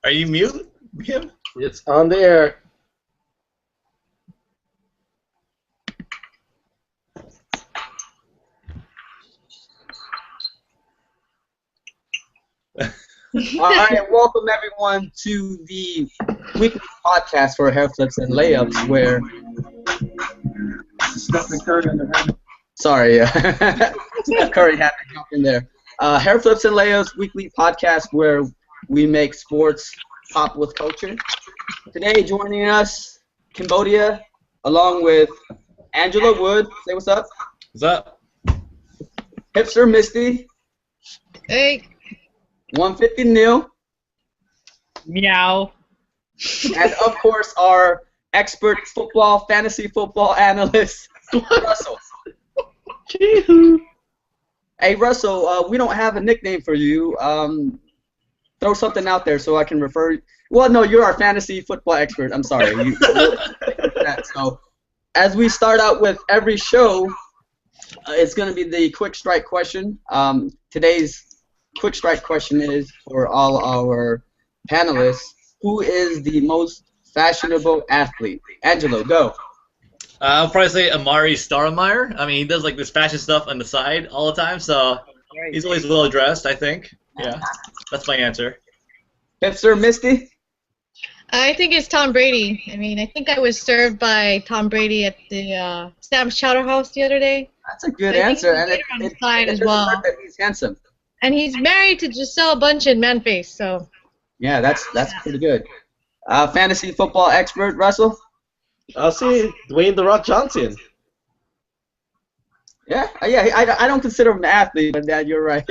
Are you mute him? It's on the air. All right, welcome everyone to the weekly podcast for Hairflips and Layups, where Stephen Curry in the sorry, Steph Curry had to jump in there. Hairflips and Layups weekly podcast where we make sports pop with culture. Today, joining us, Cambodia, along with Angela Wood. Say what's up. What's up? Hipster Misty. Hey. 150 Neil. Meow. And of course our expert fantasy football analyst, Russell. Hey Russell, we don't have a nickname for you. Throw something out there so I can refer. Well, no, you're our fantasy football expert. I'm sorry. So, as we start out with every show, it's going to be the quick strike question. Today's quick strike question is for all our panelists: who is the most fashionable athlete? Angelo, go. I'll probably say Amari Stoudemire. I mean, he does like this fashion stuff on the side all the time, so he's always well dressed, I think. Yeah, that's my answer. Hipster Misty? I think it's Tom Brady. I mean, I think I was served by Tom Brady at the Sam's Chowder House the other day. That's a good answer, and it as well. That he's handsome. And he's married to Giselle Bundchen Manface, so. Yeah, that's pretty good. Fantasy football expert Russell? I'll see Dwayne "The Rock" Johnson. Yeah. I don't consider him an athlete, but you're right.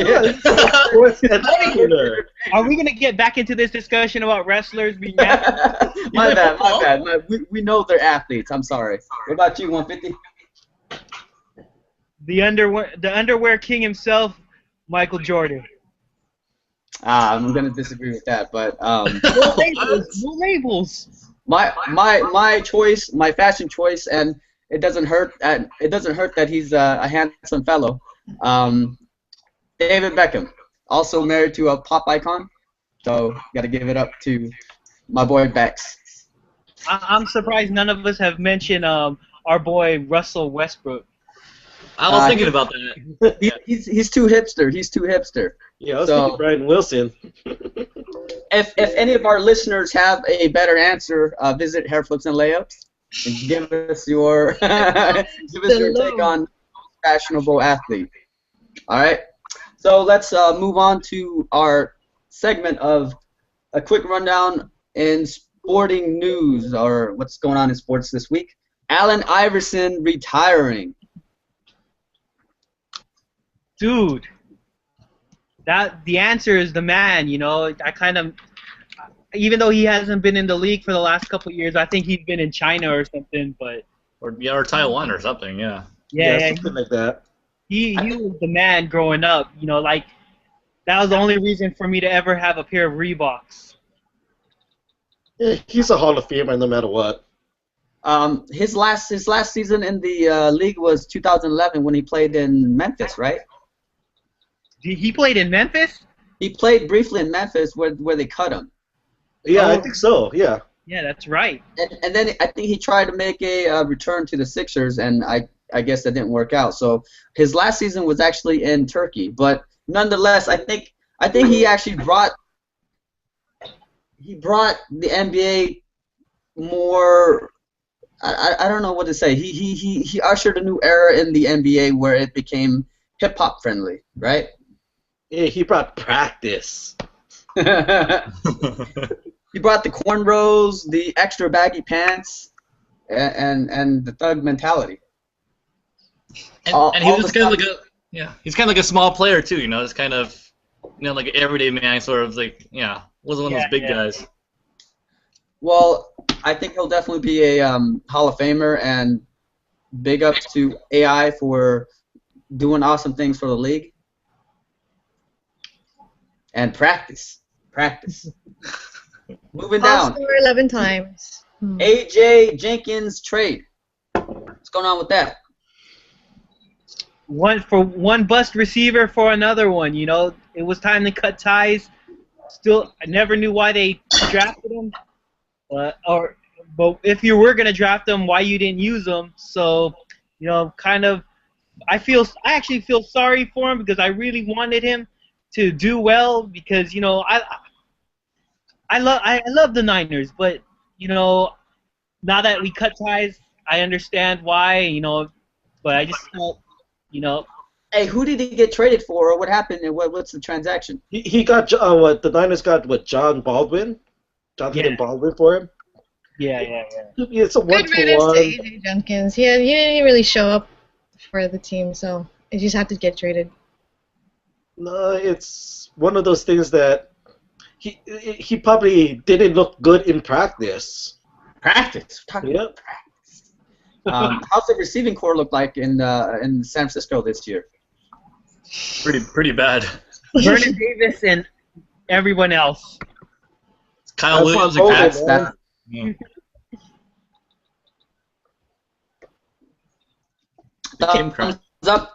Are we gonna get back into this discussion about wrestlers being athletes? my bad. We know they're athletes. I'm sorry. What about you, 150? The underwear king himself, Michael Jordan. I'm gonna disagree with that, but No labels. My choice, my fashion choice, and it doesn't hurt that he's a handsome fellow. David Beckham, also married to a pop icon, so got to give it up to my boy Bex. I'm surprised none of us have mentioned our boy Russell Westbrook. I was thinking about that. He's too hipster. He's too hipster. Yeah, I was thinking Brian Wilson. If any of our listeners have a better answer, visit Hairflips and Layups and give us your take on fashionable athlete. All right. So let's move on to our segment of a quick rundown in sporting news, or what's going on in sports this week. Allen Iverson retiring. Dude, the answer is the man. You know, even though he hasn't been in the league for the last couple of years, I think he's been in China or something. But or Taiwan or something. Yeah. Yeah, something like that. He was the man growing up. You know, like that was the only reason for me to ever have a pair of Reeboks. Yeah, he's a Hall of Famer no matter what. His last season in the league was 2011 when he played in Memphis, right? He played in Memphis? He played briefly in Memphis where they cut him. Yeah, I think so, yeah. Yeah, that's right. And then I think he tried to make a return to the Sixers, and I guess that didn't work out. So his last season was actually in Turkey. But nonetheless, I think he actually brought the NBA more. I don't know what to say. He ushered a new era in the NBA where it became hip hop friendly, right? Yeah, he brought practice. He brought the cornrows, the extra baggy pants, and the thug mentality. And he was kind of he's kind of like a small player too. You know, it's kind of like an everyday man, sort of like wasn't one of those big guys. Well, I think he'll definitely be a Hall of Famer, and big ups to AI for doing awesome things for the league. And practice. Moving down. All-star 11 times. AJ Jenkins trade. What's going on with that? One bust receiver for another one. You know, it was time to cut ties. Still, I never knew why they drafted him, but if you were gonna draft him, why you didn't use him? So, kind of, I actually feel sorry for him because I really wanted him to do well because I love the Niners, but now that we cut ties, I understand why, but I just felt, Hey, who did he get traded for, or what happened, and what's the transaction? He got the Niners got John Jonathan Baldwin for him. Yeah. It's a Good riddance to 1-to-1. AJ Jenkins. He didn't really show up for the team, so he just had to get traded. No, it's one of those things that he probably didn't look good in practice. Practice. Yep. How's the receiving core look like in San Francisco this year? Pretty bad. Vernon Davis and everyone else. Kyle Williams and Cats.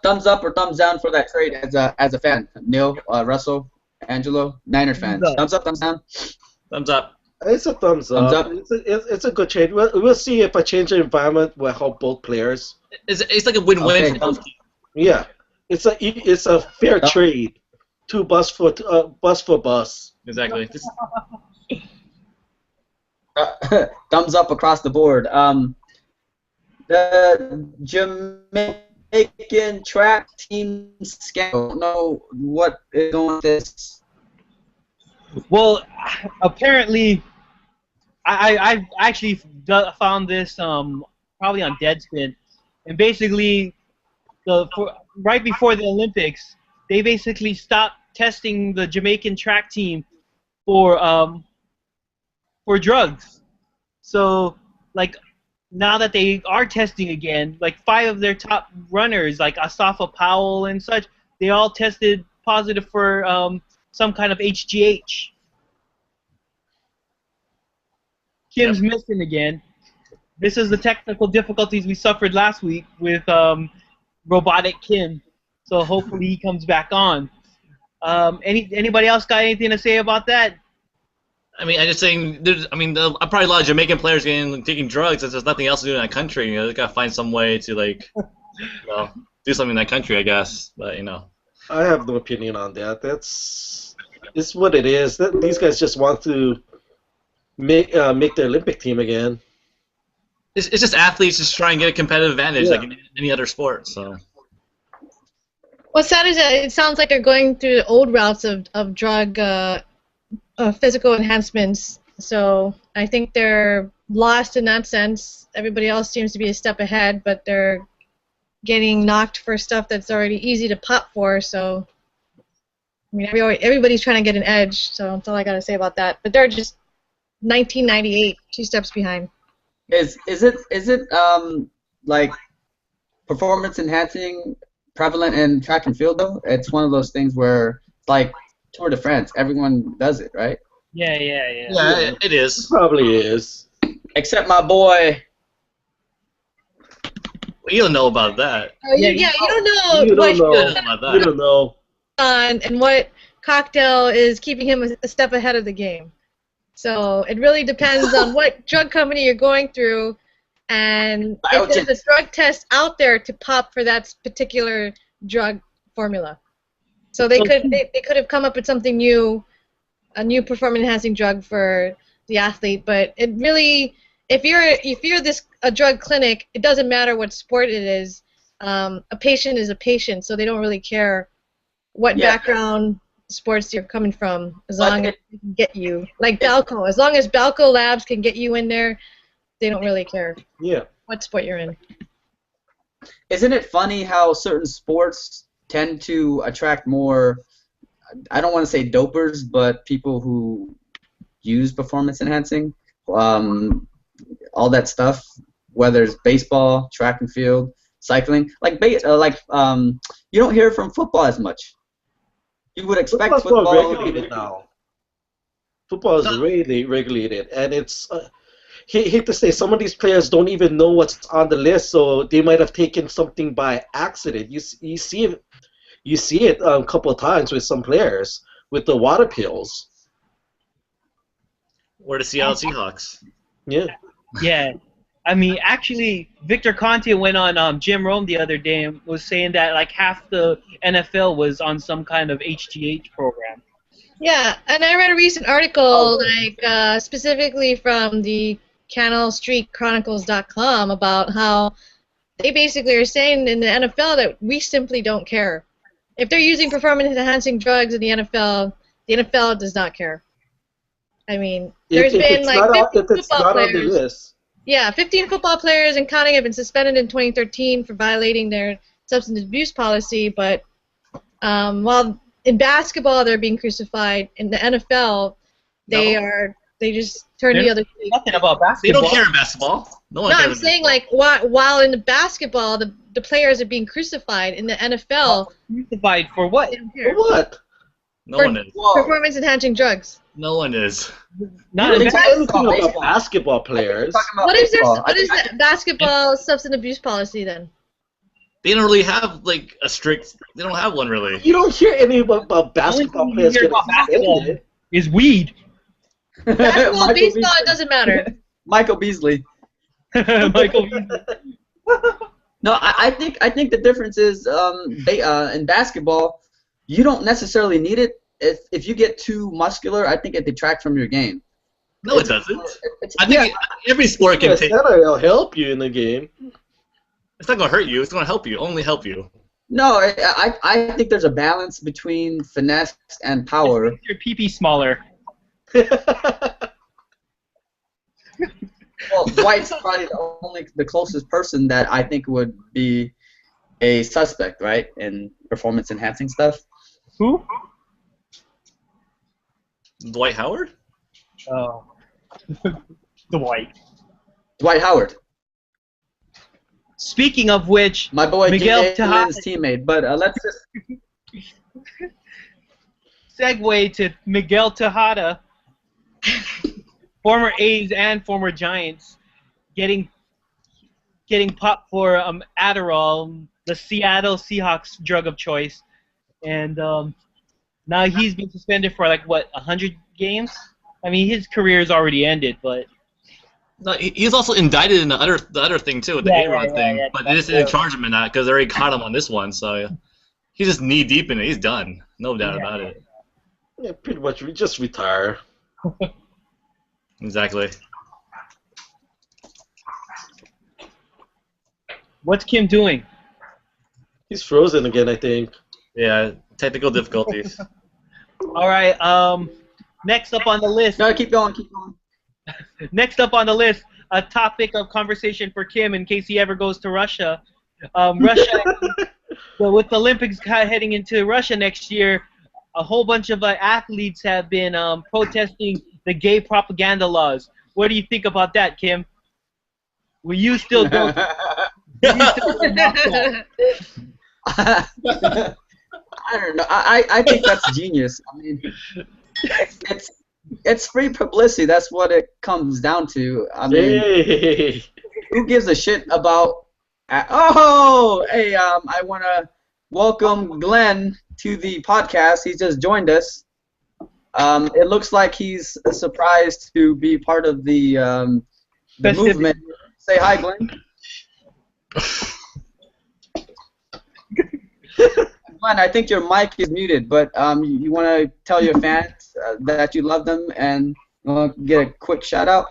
Thumbs up or thumbs down for that trade as a fan. Neil, Russell, Angelo, Niners fans. Thumbs up, thumbs down. Thumbs up. It's a thumbs up. Thumbs up. It's a good trade. We'll see if a change of environment will help both players. It's like a win-win Okay, for both teams. Yeah, it's a fair trade. Two bus for bus. Exactly. Thumbs up across the board. The Jamaican track team scandal. I don't know what is going on with this. Well, apparently, I've actually found this probably on Deadspin, and basically, right before the Olympics, they basically stopped testing the Jamaican track team for drugs. So, now that they are testing again, 5 of their top runners, like Asafa Powell and such, they all tested positive for some kind of HGH. Kim's missing again. This is the technical difficulties we suffered last week with robotic Kim. So hopefully he comes back on. Anybody else got anything to say about that? I mean, I'm just saying. There's probably a lot of Jamaican players taking drugs. There's nothing else to do in that country. They gotta find some way to do something in that country, I guess. But I have no opinion on that. It's what it is. These guys just want to make their Olympic team again. It's just athletes just trying to get a competitive advantage like in any other sport. So. What's sad is that it sounds like they're going through the old routes of drug physical enhancements. So I think they're lost in that sense. Everybody else seems to be a step ahead, but they're getting knocked for stuff that's already easy to pop for. So everybody's trying to get an edge. So that's all I got to say about that. But they're just 1998, 2 steps behind. Is it like performance enhancing prevalent in track and field though? It's one of those things where like Tour de France, everyone does it, right? Yeah. Yeah, it is. It probably is. Except my boy. Well, you don't know about that. You don't know. You don't know. You don't know about that. You don't know. And what cocktail is keeping him a step ahead of the game. So it really depends on what drug company you're going through, and if there's a drug test out there to pop for that particular drug formula. So they could have come up with something new, a new performance enhancing drug for the athlete. But it really, if you're a drug clinic, it doesn't matter what sport it is. A patient is a patient, so they don't really care what background sports you're coming from, as long as they can get you. Like Balco, as long as Balco Labs can get you in there, they don't really care what sport you're in. Isn't it funny how certain sports tend to attract more, I don't want to say dopers, but people who use performance enhancing, all that stuff, whether it's baseball, track and field, cycling, you don't hear from football as much. You would expect football regulated now. Football is really regulated, and it's. Hate to say, some of these players don't even know what's on the list, so they might have taken something by accident. You see it a couple of times with some players with the water pills. Or the Seattle Seahawks. Yeah. Yeah. I mean, actually, Victor Conte went on Jim Rome the other day and was saying that like half the NFL was on some kind of HGH program. Yeah, and I read a recent article, specifically from the CannelStreetChronicles.com about how they basically are saying in the NFL that we simply don't care. If they're using performance-enhancing drugs in the NFL does not care. I mean, there's been like 15 football players. Yeah, 15 football players and counting have been suspended in 2013 for violating their substance abuse policy, but while in basketball they're being crucified, in the NFL they just turn the other cheek. Nothing about basketball. They don't care in basketball. No, I'm saying while in the basketball the players are being crucified, in the NFL. Crucified for what? For what? No one is. Performance-enhancing drugs. No one is. Not anything about basketball players. What is the basketball substance abuse policy then? They don't really have like a strict. They don't have one really. You don't hear any about basketball players getting suspended. Is weed. Basketball, baseball, it doesn't matter. Michael Beasley. Michael Beasley. No, I think the difference is in basketball, you don't necessarily need it. If you get too muscular, I think it detracts from your game. No, it doesn't. I think every sport can take. It'll help you in the game. It's not gonna hurt you. It's gonna help you. Only help you. No, I think there's a balance between finesse and power. Your pee-pee smaller. Well, Dwight's probably the closest person that I think would be a suspect, right, in performance-enhancing stuff. Who? Dwight Howard? Oh. Dwight Howard. Speaking of which, my boy Miguel Tejada's teammate, but let's just segue to Miguel Tejada, former A's and former Giants, getting popped for Adderall, the Seattle Seahawks drug of choice, and now he's been suspended for 100 games. I mean, his career is already ended, but. No, he's also indicted in the other thing too, with the A-Rod thing. But they just didn't charge him in that because they already caught him on this one. So he's just knee deep in it. He's done. No doubt about it. Yeah, pretty much. We just retire. Exactly. What's Kim doing? He's frozen again, I think. Yeah, technical difficulties. All right. Next up on the list. No, keep going. Next up on the list, a topic of conversation for Kim in case he ever goes to Russia. Russia, with the Olympics heading into Russia next year, a whole bunch of athletes have been protesting the gay propaganda laws. What do you think about that, Kim? Will you still go? I don't know. I think that's genius. I mean, it's free publicity. That's what it comes down to. I mean, who gives a shit about? Oh, hey, I want to welcome Glenn to the podcast. He's just joined us. It looks like he's surprised to be part of the movement. Say hi, Glenn. Glenn, I think your mic is muted, but you want to tell your fans that you love them and you want to get a quick shout out?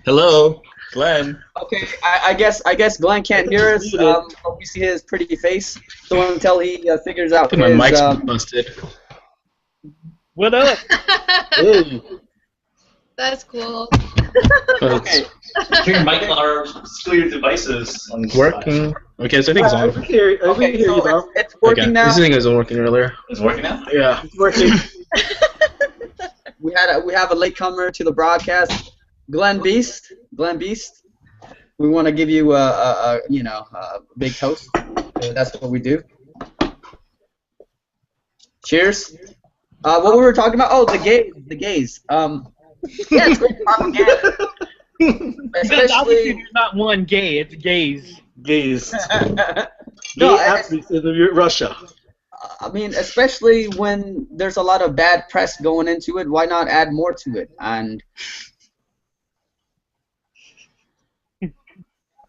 Hello, Glenn. Okay, I guess Glenn can't hear us. But we see his pretty face, so until he figures out my mic's busted. What up? Hey. That's cool. Okay. Your mic or still your devices Working. Okay, so I think it's on. Okay, so it's working now. This thing wasn't working earlier. It's working now? Yeah. It's working. We have a latecomer to the broadcast, GlenBeast. GlenBeast. We want to give you a big toast. So that's what we do. Cheers. What we were talking about? Oh, the gays. Yeah, it's great propaganda. Because obviously there's not one gay, it's gays. Gays. No, Gay athletes in Russia. I mean, especially when there's a lot of bad press going into it, why not add more to it? And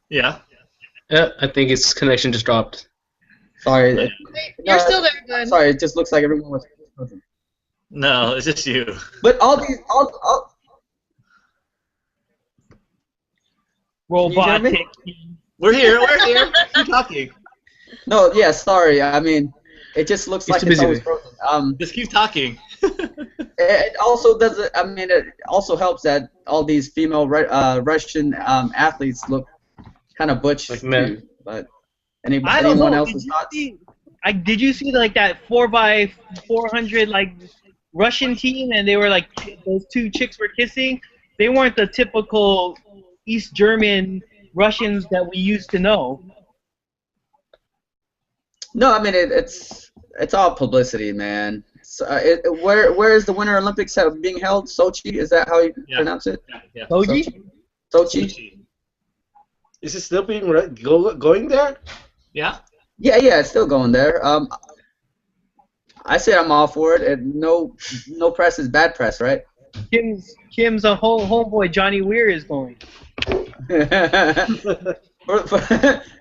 Yeah. Yeah, I think his connection just dropped. sorry, Wait, you're still there, Glenn. sorry, it just looks like everyone was. No, it's just you. But all Robotic. We're here. We're here. Keep talking. no, yeah, sorry. I mean, it just looks He's like too it's busy always there. frozen. Just keep talking. It also does. I mean, it also helps that all these female Russian athletes look kind of butch Like men. too. But I don't anyone know. else's thoughts? Did you see like that 4x400 like Russian team, and they were like those two chicks were kissing? They weren't the typical East German Russians that we used to know. No, I mean it's all publicity, man. So, where is the Winter Olympics being held? Sochi, is that how you pronounce it? Yeah. Soji? Sochi. Is it still being going there? Yeah. Yeah, it's still going there. I say I'm all for it. And no press is bad press, right? Kim's homeboy Johnny Weir is going.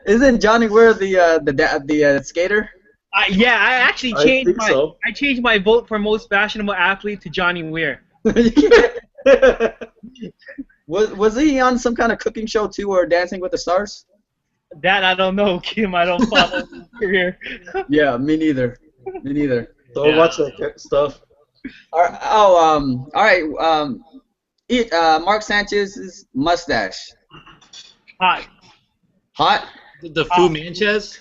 Isn't Johnny Weir the skater? Yeah, I actually I changed think so. I changed my vote for most fashionable athlete to Johnny Weir. Was he on some kind of cooking show too, or Dancing with the Stars? That I don't know, Kim. I don't follow his career. Yeah, me neither. Me neither. Don't watch that stuff. All right. Mark Sanchez's mustache. Hot. Hot? The Fu Manches.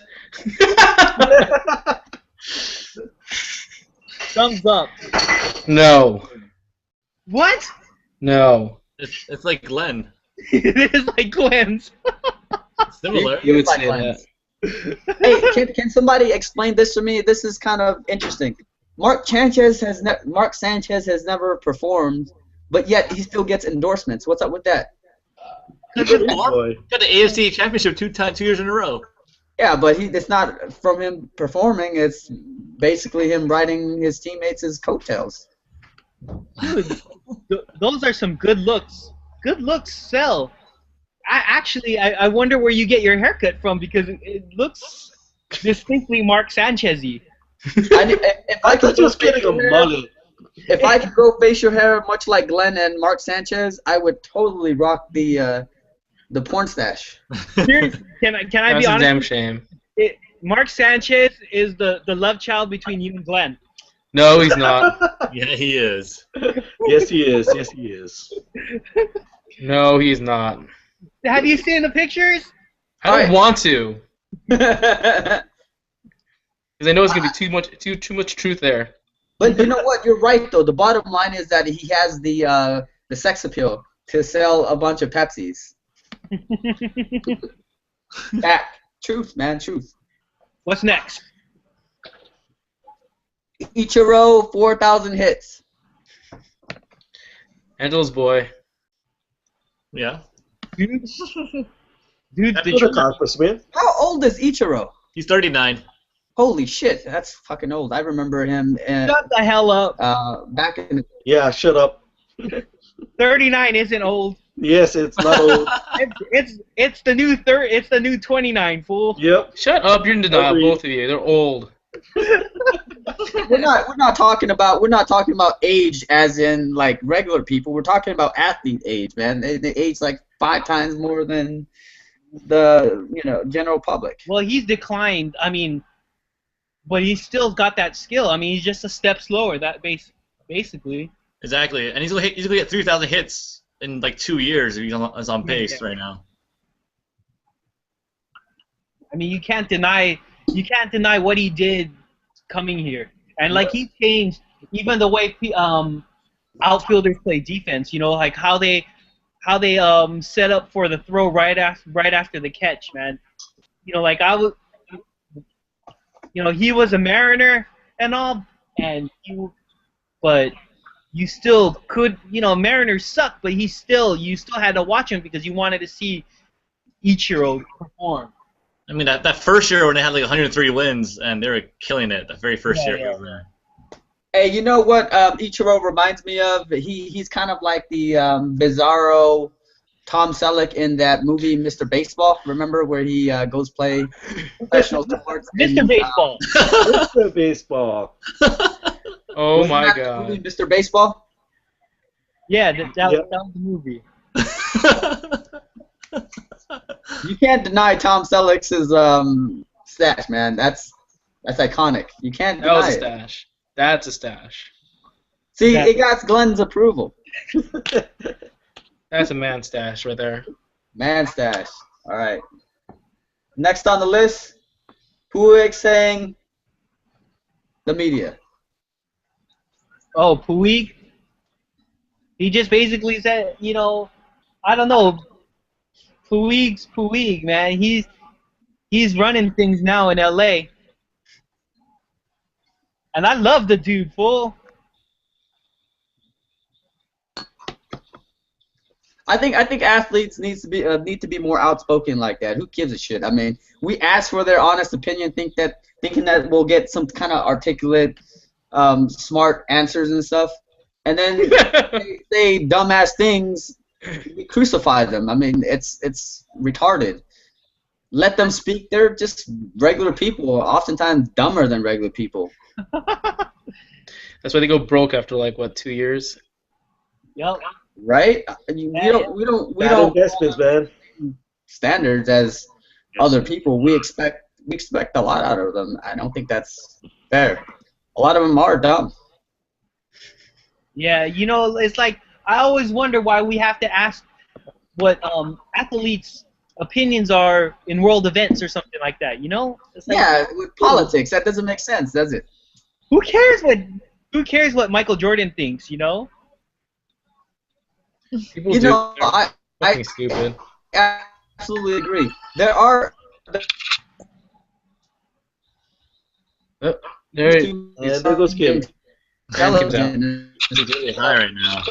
Thumbs up. No. What? No. It's like Glenn. It is like Glenn's. Similar. You would Like say Glenn's. that. Hey, can somebody explain this to me? This is kind of interesting. Mark Sanchez has never performed, but yet he still gets endorsements. What's up with that? Boy. Got the AFC Championship 2 years in a row. Yeah, but it's not from him performing. It's basically him riding his teammates' coattails. Dude, those are some good looks. Good looks sell. I wonder where you get your haircut from, because it looks distinctly Mark Sanchez-y. If I I could thought you was getting a mullet. If I could grow facial hair much like Glenn and Mark Sanchez, I would totally rock the porn stash. Seriously, can I That's be a honest? damn shame. Mark Sanchez is the love child between you and Glenn. No, he's not. Yeah, he is. Yes, he is. Yes, he is. No, he's not. Have you seen the pictures? I don't want to, But because I know it's gonna be too much truth there. you know what? You're right though. The bottom line is that he has the sex appeal to sell a bunch of Pepsis. Truth, man, truth. What's next? Ichiro, 4,000 hits. Angelo's boy. Yeah. Dude, That's What a accomplishment. How old is Ichiro? He's 39. Holy shit, that's fucking old. I remember him shut the hell up. back in. Yeah, shut up. 39 isn't old. Yes, it's not old. It's the new It's the new 29, fool. Yep. Shut up! You're in denial, Agreed. both of you. They're old. We're not talking about age as in like regular people. We're talking about athlete age, man. They age like 5 times more than the general public. Well, he's declined. I mean, but he's still got that skill. I mean, he's just a step slower. That basically. Exactly, and he's gonna get 3,000 hits in like 2 years if he's on pace right now. I mean, you can't deny what he did coming here, and like he changed even the way outfielders play defense. You know, like how they set up for the throw right after the catch, man. You know, like he was a Mariner and all, but you still could, Mariners suck, but you still had to watch him because you wanted to see Ichiro perform. I mean, that first year when they had like 103 wins and they were killing it, the very first year he was there. Hey, you know what Ichiro reminds me of? He's kind of like the bizarro Tom Selleck in that movie Mr. Baseball. Remember where he goes play professional sports? Mr. Baseball. Mr. Baseball. Oh Wasn't my that the god. movie Mr. Baseball? Yeah, that was the movie. You can't deny Tom Selleck's stash, man. That's iconic. You can't That was deny a it. stash. That's a stash. See, it got Glenn's approval. That's a man stash right there. Man stash. All right. Next on the list, Puig saying the media. Oh, Puig? He just basically said, you know, I don't know. Puig's Puig, man. He's running things now in LA. And I love the dude, fool. I think athletes need to be more outspoken like that. Who gives a shit? I mean, we ask for their honest opinion, thinking that we'll get some kind of articulate, smart answers and stuff, and then they say dumbass things. We crucify them. I mean, it's retarded. Let them speak. They're just regular people, oftentimes dumber than regular people. That's why they go broke after like what 2 years. Yep. Right? We don't investments, man. standards as other people. We expect a lot out of them. I don't think that's fair. A lot of them are dumb. Yeah, you know, it's like I always wonder why we have to ask what athletes' opinions are in world events or something like that. You know? It's like, Yeah, with politics, that doesn't make sense, does it? Who cares what Michael Jordan thinks? You know? People You do. know, I Fucking stupid. absolutely agree. There are Oh, there it And there goes Kim. television. He's really high right now.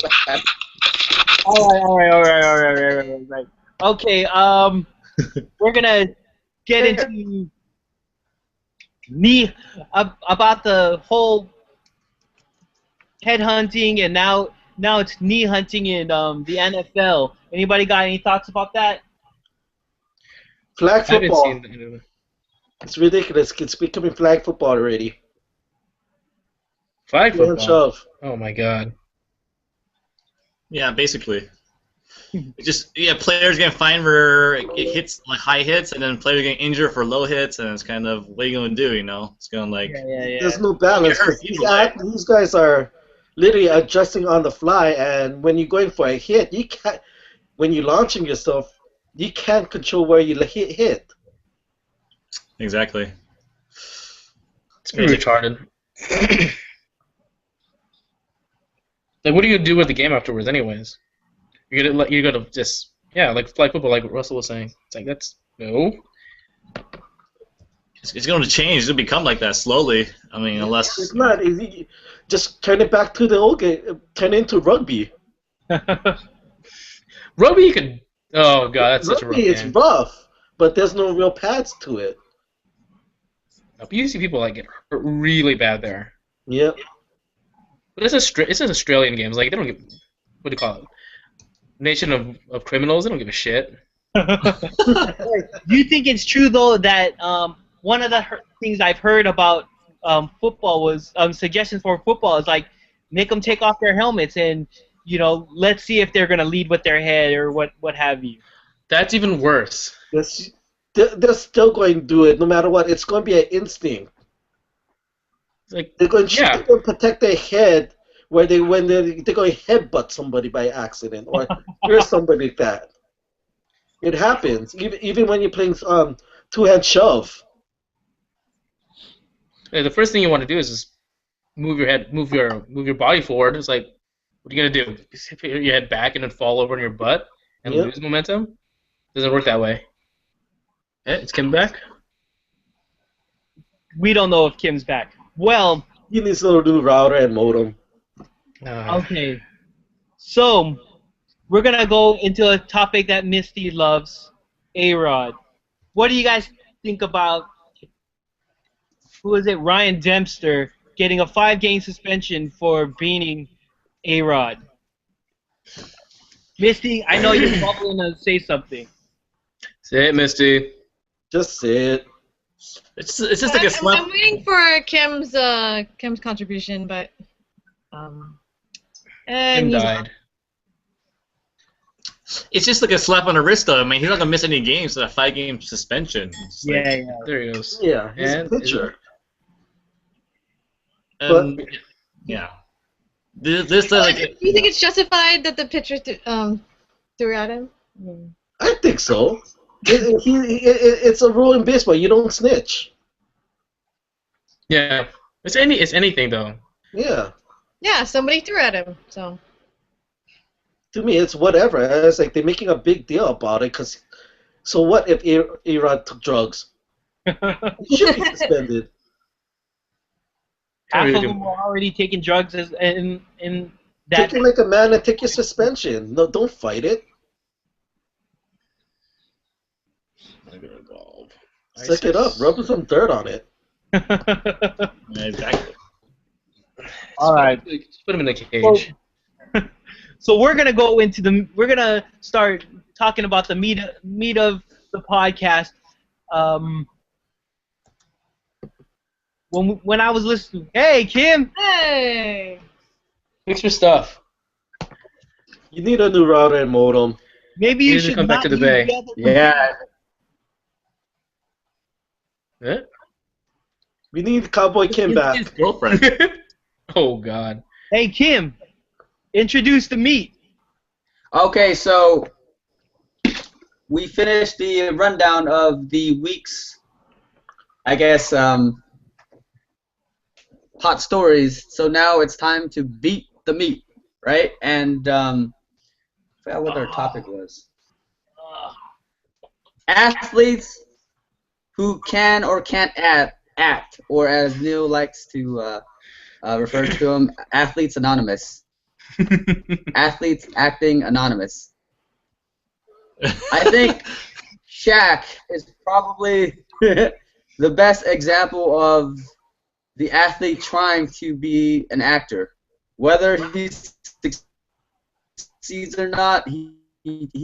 All right. Okay, we're gonna get into about the whole headhunting, and now it's knee hunting in the NFL. Anybody got any thoughts about that? Flag I haven't football. seen that. It's ridiculous. It's becoming flag football already. Flag Don't football. shove. Oh my god. Yeah, basically. Players getting fined for hits, like high hits, and then players getting injured for low hits, and it's kind of what are you gonna do? You know, it's going like Yeah. There's no balance. 'Cause these guys are literally adjusting on the fly, and when you're going for a hit, you can't. When you're launching yourself, you can't control where you hit. exactly. It's pretty retarded. Like, what are you gonna do with the game afterwards, anyways? You're gonna just like flag football, like Russell was saying. It's like no. It's going to change. It's going to become like that slowly. I mean, unless It's not easy. Just turn it back to the old game. Turn it into rugby. Rugby, you could. Oh god, that's such a rough Rugby is game. rough, but there's no real pads to it. But you see people like get hurt really bad there. Yep. But it's an Australian games. Like they don't give. What do you call it? Nation of criminals. They don't give a shit. Do you think it's true though that one of the things I've heard about football was suggestions for football is like make them take off their helmets and let's see if they're gonna lead with their head or what have you. That's even worse. They're still going to do it no matter what. It's going to be an instinct. Like They're going to protect their head when they're going to headbutt somebody by accident or hear somebody like that. It happens even when you're playing two-hand shove. the first thing you want to do is just move your head, move your body forward. It's like, what are you gonna do? Just hit your head back and then fall over on your butt and lose momentum? Doesn't work that way. It's Kim back. We don't know if Kim's back. Well, He needs to do router and modem. okay. So we're gonna go into a topic that Misty loves, A-Rod. What do you guys think about Ryan Dempster getting a 5-game suspension for beating A-Rod? Misty, I know you're bubbling to say something. Say it, Misty. Just say it. It's just like a slap. I'm waiting for Kim's contribution, but Kim he's died. It's just like a slap on the wrist, though. I mean, he's not gonna miss any games, so a 5-game suspension. It's like- Yeah. There he goes. Yeah, he's And a pitcher. Yeah. This like. Do you think it's justified that the pitcher threw at him? I think so. It's a rule in baseball. You don't snitch. Yeah. It's anything though. Yeah. Yeah, somebody threw at him. So. To me, it's whatever. It's like they're making a big deal about it. So what if Erod took drugs? He should be suspended. Half of them were already taking drugs in that. Take it like a man and take your suspension. No, don't fight it. Suck it up. Rub some dirt on it. Yeah, exactly. All right. Just put him in the cage. So we're gonna start talking about the meat of the podcast. When I was listening, hey Kim. Hey. Fix your stuff. You need a new router and modem. Maybe you should come back to the bay. Yeah. Huh? We need Cowboy Kim His back. girlfriend. Oh God. Hey Kim, introduce the meat. Okay, so we finished the rundown of the week's, I guess, hot stories. So now it's time to beat the meat, right? And I forgot what our topic was. Athletes who can or can't act, or as Neil likes to refer to them, Athletes Anonymous. Athletes acting anonymous. I think Shaq is probably the best example of the athlete trying to be an actor. Whether he succeeds or not, he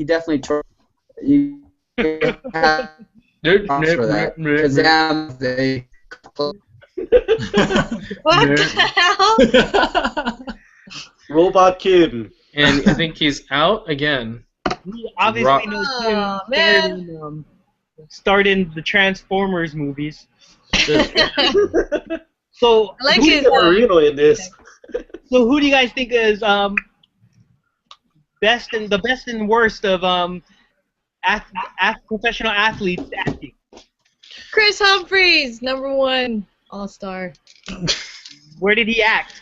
definitely tries. For that. Kazam, they. What the hell? Robot Kim. And I think he's out again. We obviously know Kim Oh, man. starred in the Transformers movies. So I like Who's his. the Marino in this? So who do you guys think is best and worst of professional athletes acting? Chris Humphries, #1 All-Star. Where did he act?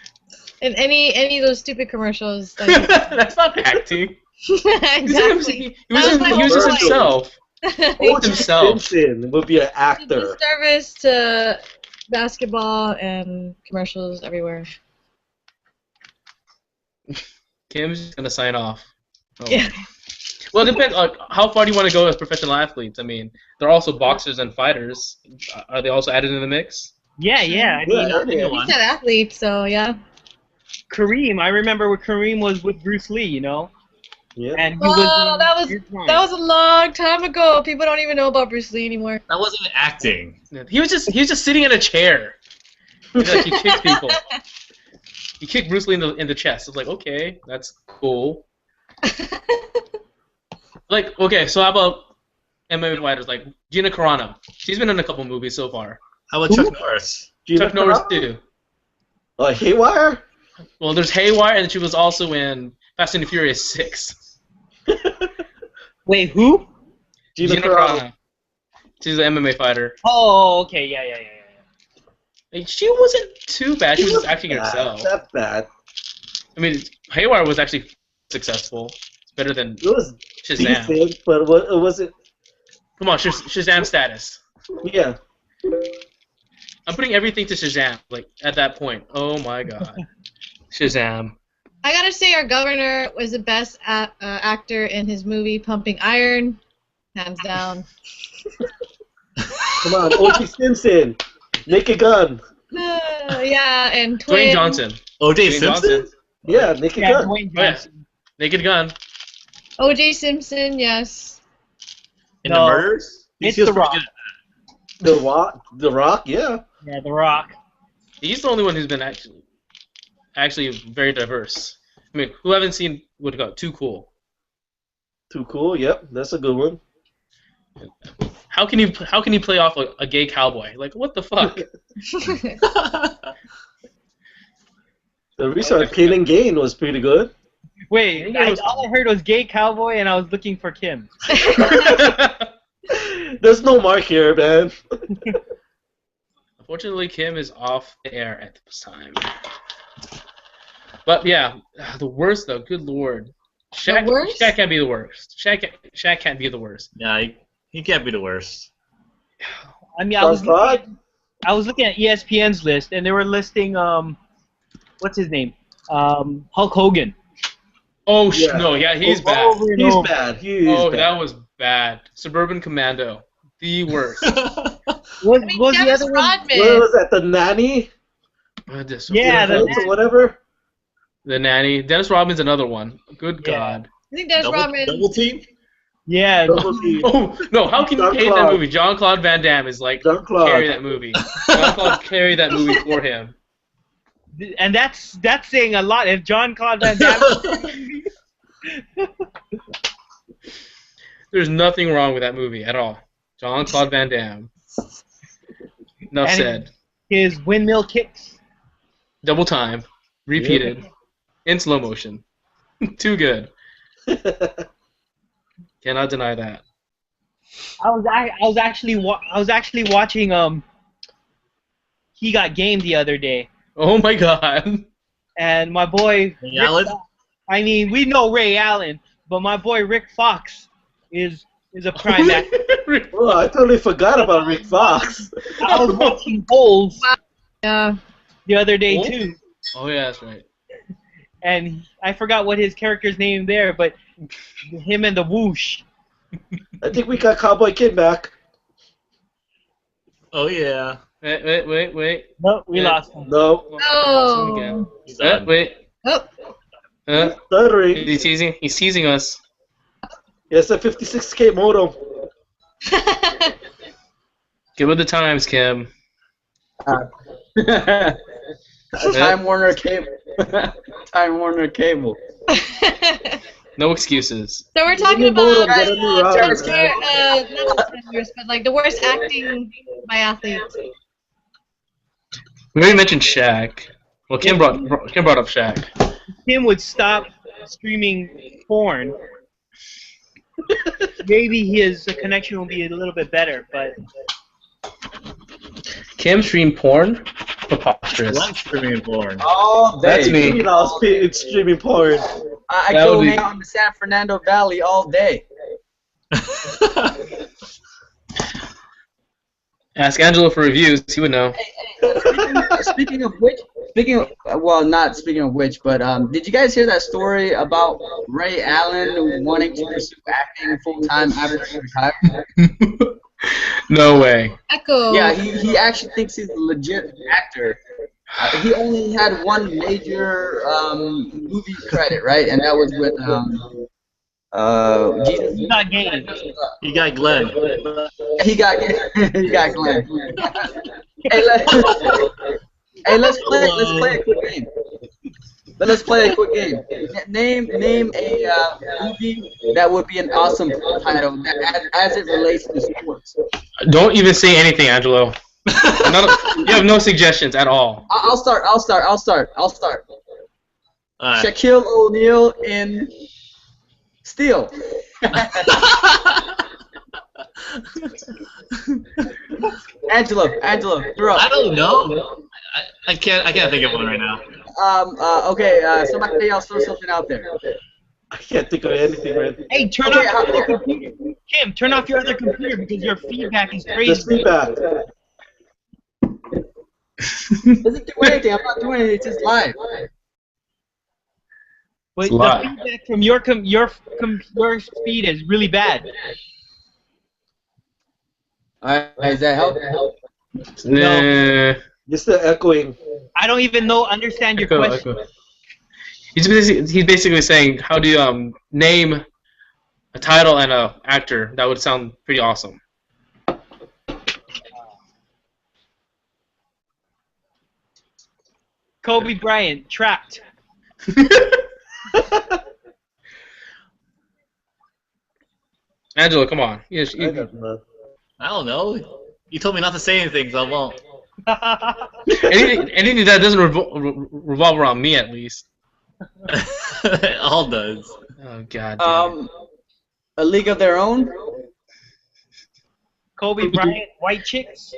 In any of those stupid commercials. That That's not acting. exactly. He was just point. himself. O.J. himself. Simpson would be an actor. Service to basketball and commercials everywhere. Kim's gonna sign off. Oh. Yeah. Well, it depends. How far do you want to go as professional athletes? I mean, they're also boxers and fighters. Are they also added in the mix? Yeah. I mean, He said athlete, so yeah. Kareem. I remember when Kareem was with Bruce Lee, you know. Yeah. And he Oh, was that was a long time ago. People don't even know about Bruce Lee anymore. That wasn't acting. He was just sitting in a chair. He kicked people. He kicked Bruce Lee in the chest. I was like, okay, that's cool. Like, okay, so how about MMA fighters like Gina Carano? She's been in a couple movies so far. How about Chuck Norris? Chuck Norris too. Haywire? Well, there's Haywire, and she was also in Fast and the Furious 6. Wait, who? Gina Carano. She's an MMA fighter. Oh, okay, yeah. Like, she wasn't too bad. She was just acting herself. Not bad. I mean, Haywire was actually successful. It's better than It was Shazam. decent, but was it? Come on, Shazam status. Yeah. I'm putting everything to Shazam. Like at that point. Oh my God. Shazam. I gotta say, our governor was the best actor in his movie Pumping Iron, hands down. Come on, O.J. Simpson, Naked Gun. Yeah, and Dwayne Twin. Johnson. O.J. Dwayne Simpson? Johnson. Yeah, Naked Yeah, Gun. Dwayne Oh, yeah. Johnson. Naked Gun. O.J. Simpson, yes. In No, the murders? He it's feels The pretty Rock. good. The Rock, yeah. Yeah, The Rock. He's the only one who's been actually very diverse. I mean, who haven't seen what got Too Cool? Too Cool, yep, that's a good one. How can you play off a gay cowboy? Like, what the fuck? The recent Pain and Gain was pretty good. Wait, all I heard was gay cowboy, and I was looking for Kim. There's no Mark here, man. Unfortunately, Kim is off the air at this time. But yeah, the worst though. Good lord, Shaq. The worst? Shaq can't be the worst. Shaq can't be the worst. Yeah, he can't be the worst. I mean, I was looking at ESPN's list, and they were listing what's his name? Hulk Hogan. Oh Yeah. no, yeah, he's bad. Over and He's over. bad. He's Oh, bad. that was bad. Suburban Commando, the worst. What I mean, was the Dennis other one? Rodman. What was that? The Nanny? Yeah, the Or whatever. The Nanny. Dennis Rodman's another one. Good Yeah. God. I think Dennis Rodman. Double team? Yeah. Double T. Oh no! How can you hate that Jean-Claude. movie? Jean-Claude Van Damme is like Jean-Claude. carry that movie. Jean-Claude carry that movie for him. And that's saying a lot. If John Claude Van Damme, There's nothing wrong with that movie at all. Jean-Claude Van Damme. Enough And- said. his windmill kicks. Double time. Repeated. In slow motion. Too good. Cannot deny that. I was actually watching He Got Game the other day, Oh my god. and my boy Ray Allen? I mean, we know Ray Allen, but my boy Rick Fox is a prime actor. Oh, I totally forgot about Rick Fox. I was watching Holes Yeah. the other day Holes? too, Oh yeah, that's right. and I forgot what his character's name there, but him and the whoosh. I think we got Cowboy Kid back. Oh, yeah. Wait. No, we Yeah. lost him. No, Lost him again. He's done. Wait. Oh. stuttering. He's teasing. He's teasing us. It's a 56K moto. Give it the times, Kim. Time Warner Cable. Time Warner Cable. No excuses. So we're talking Get a new about modem, get a new router, not transfers, but like the worst acting by athletes. We already mentioned Shaq. Well, Kim brought up Shaq. Kim would stop streaming porn. Maybe his connection will be a little bit better, but Kim streamed porn? Preposterous. One streaming porn. All day. That's me. You know, it's streaming porn. I That go would be- hang out in the San Fernando Valley all day. Ask Angelo for reviews. He would know. Speaking of which, not speaking of which, but did you guys hear that story about Ray Allen wanting to pursue acting full time after he retired? No way. Echo. Yeah, he actually thinks he's a legit actor. He only had one major movie credit, right? And that was with Jesus. he's not gay. You got Glenn. He got Glenn. Hey, let's play a quick game. Let's play a quick game. Name a movie that would be an awesome title as it relates to sports. Don't even say anything, Angelo. You have no suggestions at all. I'll start. Alright. Shaquille O'Neal in Steel. Angelo, you're I up. don't know. I can't think of one right now. Okay. Somebody else throw something out there. I can't think of anything, man. Hey, turn Okay, off your other computer. Kim, turn off your other computer because your feedback is The crazy. feedback. Doesn't do anything. I'm not doing anything. It's just live. But It's the live. feedback from your speed is really bad. Alright, does that help? Nah. You're still echoing. I don't even understand your Echo, question. echo. He's basically saying, how do you name a title and a actor? That would sound pretty awesome. Kobe Bryant, trapped. Angelo, come on. I got none. I don't know. You told me not to say anything, so I won't. Anything that doesn't revolve around me, at least. It all does. Oh God. Damn. A League of Their Own. Kobe Bryant, white chicks.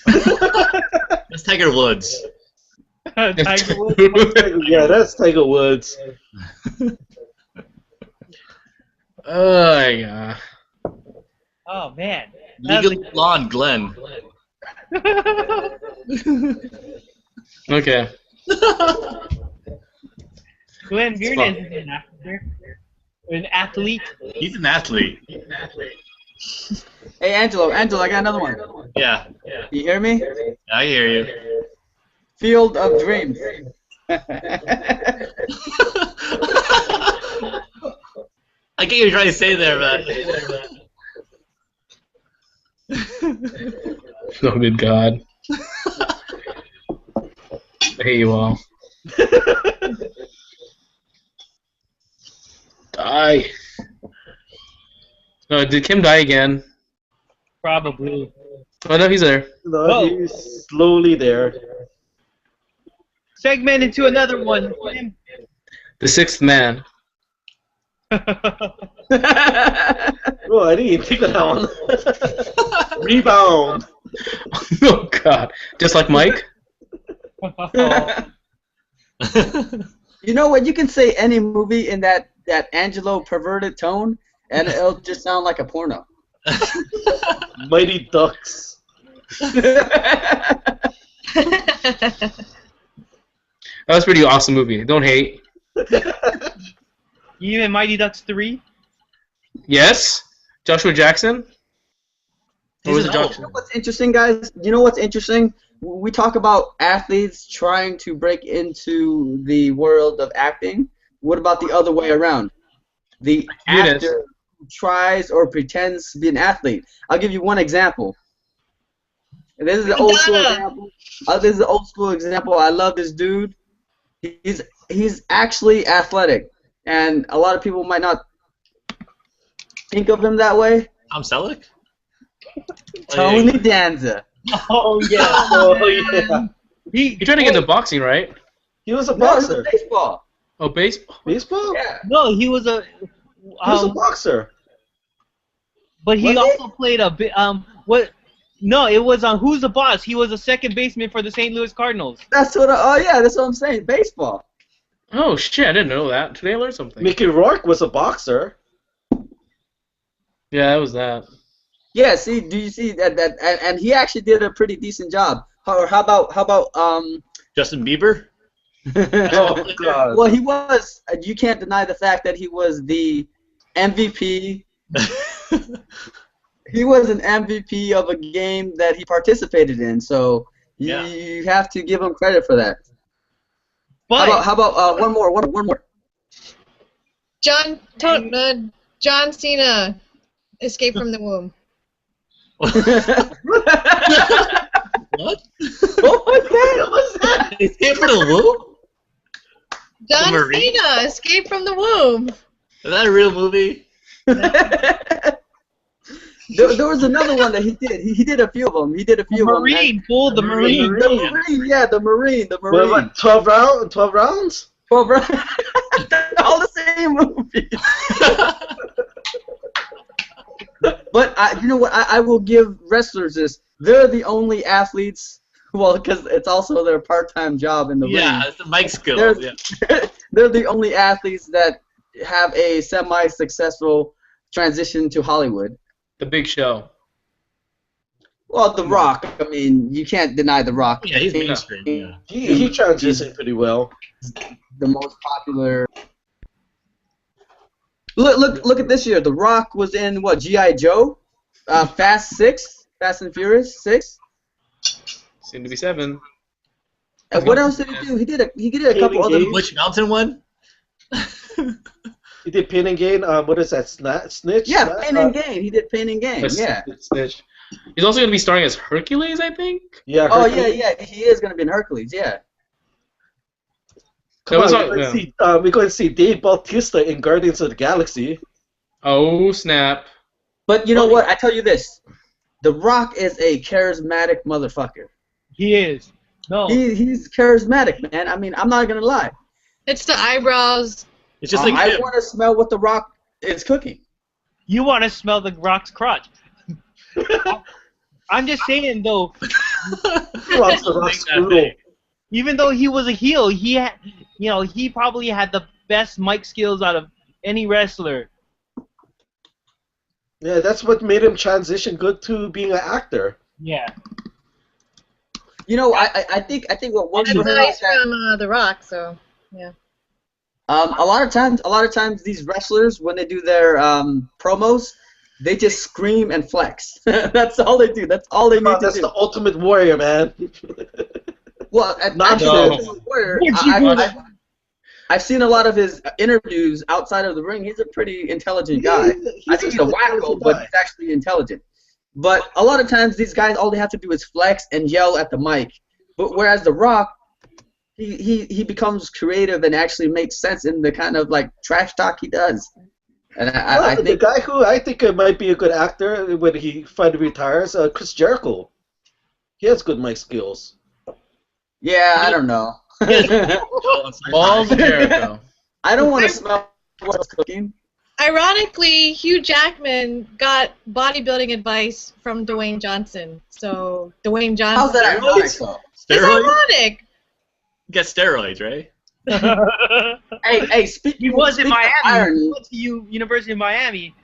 It's Tiger Woods. Tiger Woods. Yeah, that's Tiger Woods. Oh yeah. Oh man. Legally Blonde Glenn. Okay. Glenn Beard is an actor. An athlete. He's an athlete. Hey, Angelo, I got another one. Yeah. You hear me? I hear you. Field of Dreams. I get what you're trying to say there, man. Oh good God. I hate you all. Die. No, did Kim die again? Probably. Oh no, he's there. No, he's slowly there. Segment into another one. The Sixth Man. Oh, I didn't even think of that one. Rebound. Oh God. Just like Mike? You know what? You can say any movie in that Angelo perverted tone, and it'll just sound like a porno. Mighty Ducks. That was a pretty awesome movie. Don't hate. Even Mighty Ducks 3? Yes? Joshua Jackson? Or was it You Joshua? know what's interesting, guys? You know what's interesting? We talk about athletes trying to break into the world of acting. What about the other way around? The actor who tries or pretends to be an athlete. I'll give you one example. This is an old school example. This is an old school example. I love this dude. He's actually athletic, and a lot of people might not think of him that way. Tom Selleck? Tony Danza. Oh yeah. Oh yeah. He tried to get into boxing, right? He was a No, it's boxer. baseball. Oh, baseball? Baseball? Yeah. No, he was a. He was a boxer. But he Was he? also played a bit. What? No, it was on Who's the Boss. He was a second baseman for the St. Louis Cardinals. That's what. Oh yeah, that's what I'm saying. Baseball. Oh shit, I didn't know that. Today I learned something. Mickey Rourke was a boxer. Yeah, that was that. Yeah. See, do you see that? And he actually did a pretty decent job. Or how about Justin Bieber? Oh God. Well, he was. You can't deny the fact that he was the MVP. He was an MVP of a game that he participated in, so you have to give him credit for that. But How about one more? John Cena, Escape from the Womb. What? What was that? What was that? Escape from the Womb? John Marine? Cena, Escape from the Womb. Is that a real movie? There was another one that he did. He did a few of them. Marine, fool, the Marine. The Marine, yeah, the Marine. What, 12 rounds? 12 rounds? All the same movies. But you know what? I will give wrestlers this. They're the only athletes. Well, because it's also their part-time job in the ring. Yeah, it's the mic skills. They're the only athletes that have a semi-successful transition to Hollywood. The Big Show. Well, The Rock. I mean, you can't deny The Rock. Yeah, he's mainstream. Yeah. He transitioned pretty well. The most popular. Look at this year. The Rock was in what? G.I. Joe, Fast 6. Fast and Furious 6. Soon to be 7. And what else did he do? He did a couple other. The Witch Mountain one. He did Pain and Gain. What is that? Snitch? Yeah, Pain and Gain. He did Pain and Gain. Yeah. Snitch. He's also going to be starring as Hercules, I think. Yeah. Oh Hercules. yeah. He is going to be in Hercules. Yeah. Come on, we're going to see Dave Bautista in Guardians of the Galaxy. Oh snap! But you know what? I tell you this: The Rock is a charismatic motherfucker. He is. No. He's charismatic, man. I mean, I'm not gonna lie. It's the eyebrows. It's just like I want to smell what The Rock is cooking. You want to smell the Rock's crotch. I'm just saying though. Rock's the Rock's brutal. Even though he was a heel, he probably had the best mic skills out of any wrestler. Yeah, that's what made him transition good to being an actor. Yeah. You know, I think what works And for him he's is that, from The Rock, so yeah. a lot of times these wrestlers, when they do their promos, they just scream and flex. That's all they do. That's all they need to do. That's the Ultimate Warrior, man. Well, I've seen a lot of his interviews outside of the ring. He's a pretty intelligent guy. I think he's a wacko, but he's actually intelligent. But a lot of times these guys, all they have to do is flex and yell at the mic. But whereas The Rock, he becomes creative and actually makes sense in the kind of like trash talk he does. And I think the guy who I think might be a good actor when he finally retires, Chris Jericho. He has good mic skills. Yeah, I don't know. Balls of Jericho. I don't want to smell what's cooking. Ironically, Hugh Jackman got bodybuilding advice from Dwayne Johnson. So Dwayne Johnson. How's that ironic? Steroids? It's ironic. Get steroids, right? Hey, He was in Miami. Irony. He went to University of Miami.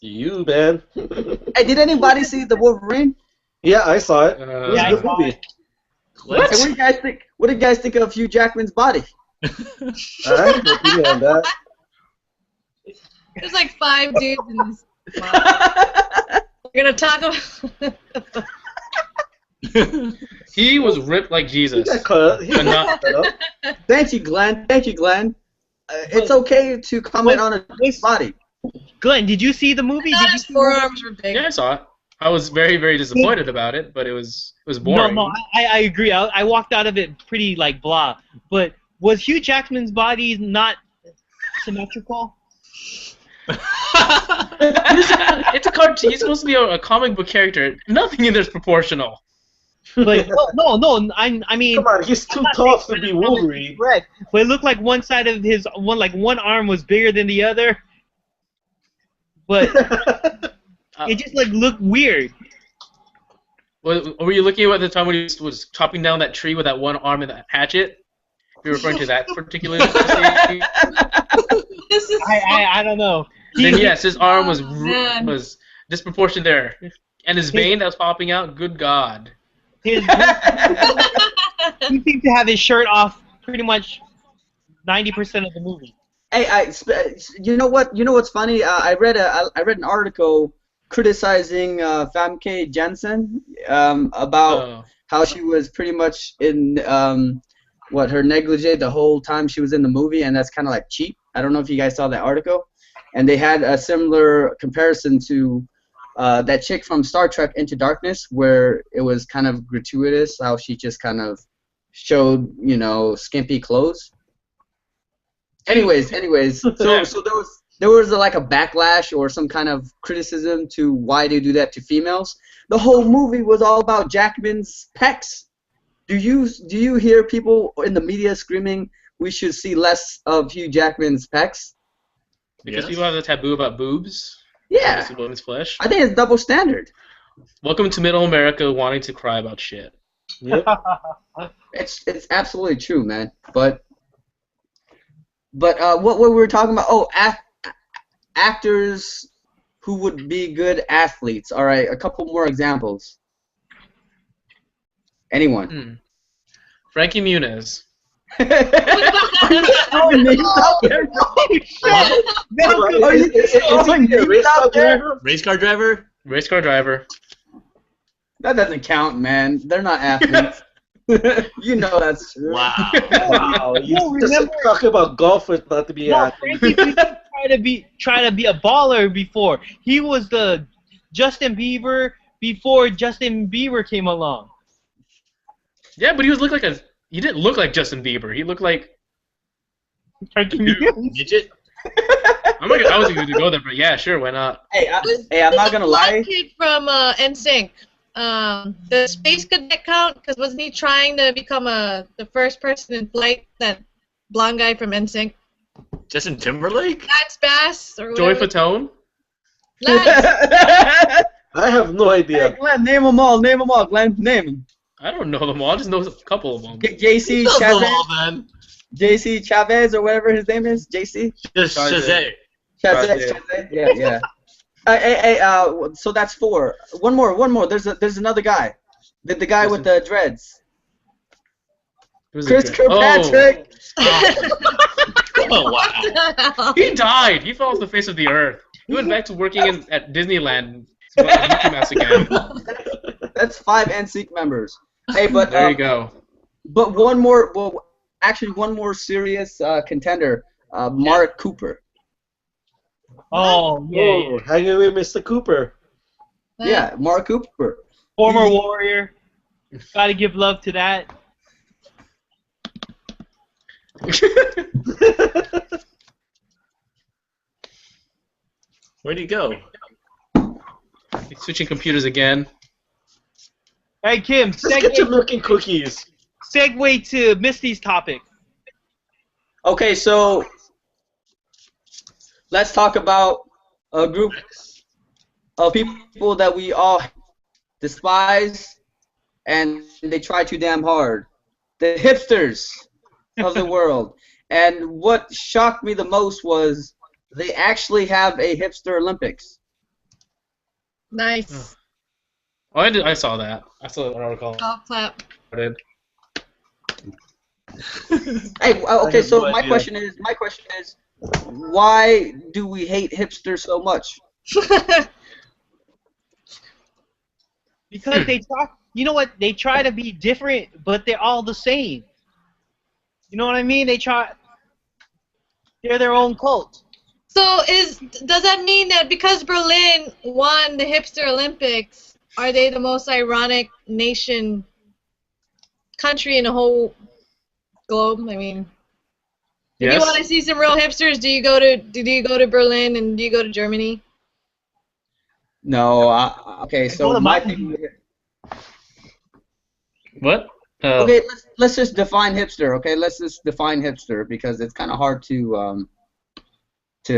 You, man. Hey, did anybody see the Wolverine? Yeah, I saw it. Yeah, It was a good movie. Hey, what do you guys think? What do you guys think of Hugh Jackman's body? All right, no opinion on that. There's like 5 dudes in this. We're gonna talk about. He was ripped like Jesus. He got cut up. Thank you, Glenn. It's okay to comment on a body. Glenn, did you see the movie? Not Did you his see the movie? forearms were big. Yeah, I saw it. I was very, very disappointed about it, but it was boring. No, I agree. I walked out of it pretty like blah. But was Hugh Jackman's body not symmetrical? It's a cartoon. He's supposed to be a comic book character. Nothing in there's proportional. Like no. I mean. Come on, he's too tough to be Wolverine. Right, but it looked like one side of his one arm was bigger than the other. But it just like looked weird. Were you looking at the time when he was chopping down that tree with that one arm and that hatchet? You're referring to that particular scene? I don't know. Then yes, his arm was man. was disproportionate there, and his vein that was popping out. Good God! He seemed to have his shirt off pretty much 90% of the movie. Hey, you know what? You know what's funny? I read an article criticizing Famke Janssen about how she was pretty much in her negligee the whole time she was in the movie, and that's kind of like cheap. I don't know if you guys saw that article, and they had a similar comparison to that chick from Star Trek Into Darkness, where it was kind of gratuitous how she just kind of showed, skimpy clothes. Anyways, so there was like a backlash or some kind of criticism to why they do that to females. The whole movie was all about Jackman's pecs. Do you hear people in the media screaming we should see less of Hugh Jackman's pecs? Because people have a taboo about boobs. Yeah. Women's flesh. I think it's double standard. Welcome to Middle America wanting to cry about shit. Yep. It's absolutely true, man. But what we were talking about? Oh, actors who would be good athletes. All right, a couple more examples. Anyone? Frankie Muniz. throwing names out there, bro. Are you throwing names out there? Race car driver? Race car driver. That doesn't count, man. They're not athletes. You know that's true. Wow. Wow, you just talk about golfers not to be No, athletes. Frankie didn't try to be a baller before. He was the Justin Bieber before Justin Bieber came along. Yeah, but he didn't look like Justin Bieber. He looked like Midget? I wasn't going to go there, but yeah, sure, why not? Hey, I'm not gonna lie. Kid from NSYNC. The Space Cadet count? Because wasn't he trying to become the first person in flight? That blonde guy from NSYNC. Justin Timberlake? Lance Bass or Joy whatever. Fatone? Hey, I have no idea. Glenn, name them all. Name them all, Glenn. Name them. I don't know them all. I just know a couple of them. JC Those are Chavez. all, man. JC Chavez or whatever his name is. JC. Just Shazay. Chavez. Yeah. So that's 4. One more. There's another guy. The guy with the dreads. Chris Kirkpatrick. Oh, wow. He died. He fell off the face of the earth. He went back to working at Disneyland. Mickey Mouse again. That's 5 NSYNC members. Hey, but There you go. But one more. Well, actually, one more serious contender. Mark Cooper. Oh, yeah. Oh, hanging with Mr. Cooper. Yeah, Mark Cooper. Former Warrior. Gotta give love to that. Where'd he go? He's switching computers again. Hey, Kim, Let's get to milking cookies. segue to Misty's topic. Okay, so let's talk about a group of people that we all despise and they try too damn hard. The hipsters of the world. And what shocked me the most was they actually have a hipster Olympics. Nice. Oh, I saw that. I saw an article. Golf clap. Hey, okay, so no my idea. question is, why do we hate hipsters so much? Because they try, you know what? They try to be different, but they're all the same. You know what I mean? They're their own cult. So does that mean that because Berlin won the Hipster Olympics, are they the most ironic country in the whole globe? I mean, if you want to see some real hipsters, do you go to Berlin and do you go to Germany? No, okay, so my thing. What? Okay, let's just define hipster. Okay, let's just define hipster because it's kind of hard to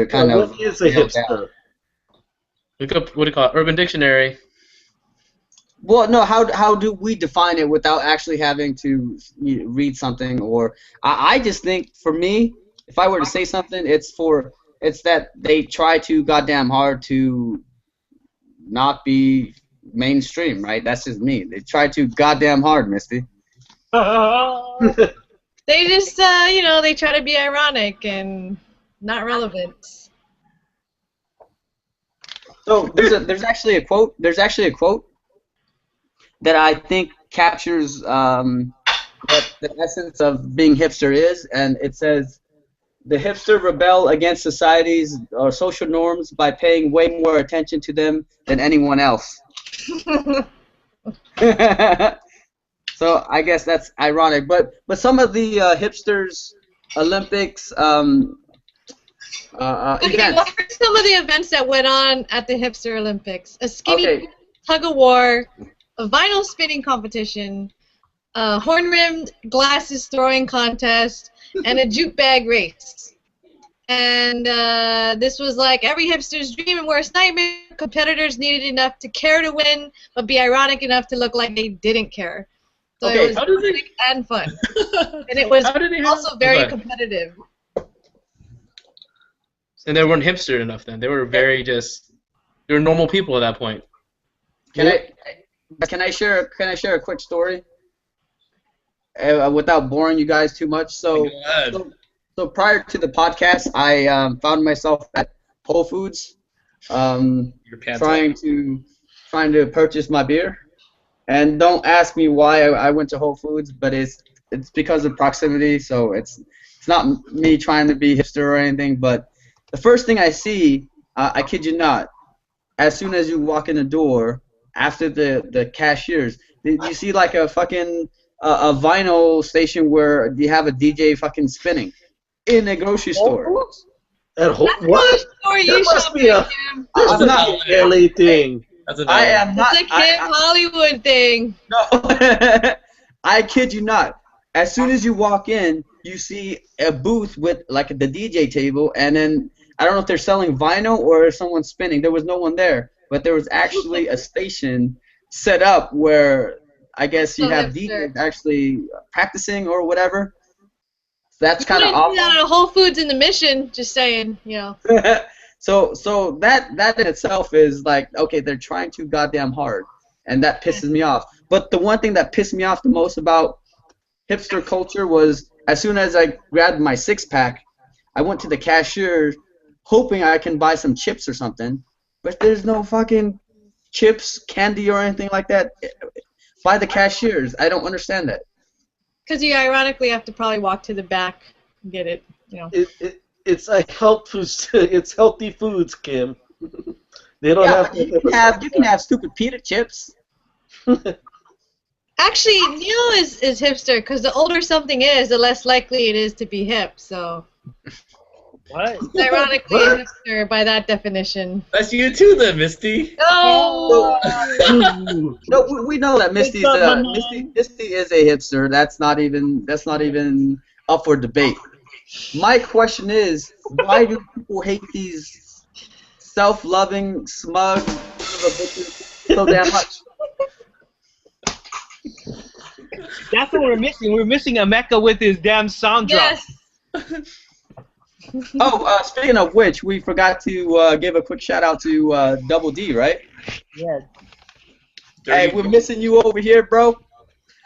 kind of. What is a hipster? Look up, what do you call it? Urban Dictionary. Well, no, how do we define it without actually having to read something? Or I just think for me, if I were to say something, it's that they try too goddamn hard to not be mainstream, right? That's just me. They try too goddamn hard, Misty. They just they try to be ironic and not relevant. So there's actually a quote. There's actually a quote that I think captures what the essence of being hipster is, and it says, "The hipster rebel against society's or social norms by paying way more attention to them than anyone else." So I guess that's ironic, but some of the hipsters Olympics Okay, events. what are some of the events that went on at the Hipster Olympics? A skinny Okay. tug of war, a vinyl spinning competition, a horn-rimmed glasses throwing contest, and a juke bag race. And this was like every hipster's dream and worst nightmare. Competitors needed enough to care to win, but be ironic enough to look like they didn't care. So Okay, it was how did they- sick and fun. And it was How did they have- also very Okay. competitive. And they weren't hipster enough then. They were they were normal people at that point. Can I share a quick story? without boring you guys too much. Go ahead. So prior to the podcast, I found myself at Whole Foods, Your pants trying to purchase my beer. And don't ask me why I went to Whole Foods, but it's because of proximity. So it's not me trying to be hipster or anything. But the first thing I see, I kid you not, as soon as you walk in the door, after the cashiers, you see like a fucking a vinyl station where you have a DJ fucking spinning in a grocery store. At what? Or you That must be a Kim. I'm not. LA thing. That's a I am not. It's a Kim Hollywood thing. No, I kid you not. As soon as you walk in, you see a booth with like the DJ table, and then I don't know if they're selling vinyl or if someone's spinning. There was no one there, but there was actually a station set up where I guess you have DJs actually practicing or whatever. That's kind of awful. Out of Whole Foods in the Mission, just saying, you know. So that in itself is like, okay, they're trying too goddamn hard, and that pisses me off. But the one thing that pissed me off the most about hipster culture was as soon as I grabbed my six-pack, I went to the cashier hoping I can buy some chips or something, but there's no fucking chips, candy, or anything like that by the cashiers. I don't understand that. Because you ironically have to probably walk to the back and get it, you know. It's a health food. It's healthy foods, Kim. They don't you can have stupid pita chips. Actually, Neil is hipster because the older something is, the less likely it is to be hip. So. What? It's ironically hipster by that definition. That's you too, then, Misty. No. No, we know that Misty is a hipster. That's not even up for debate. My question is, why do people hate these self-loving, smug son of a bitches so damn much? That's what we're missing. We're missing a Mecca with his damn sound drop. Yes. Oh, speaking of which, we forgot to give a quick shout out to Double D, right? Yeah. Hey, we're missing you over here, bro.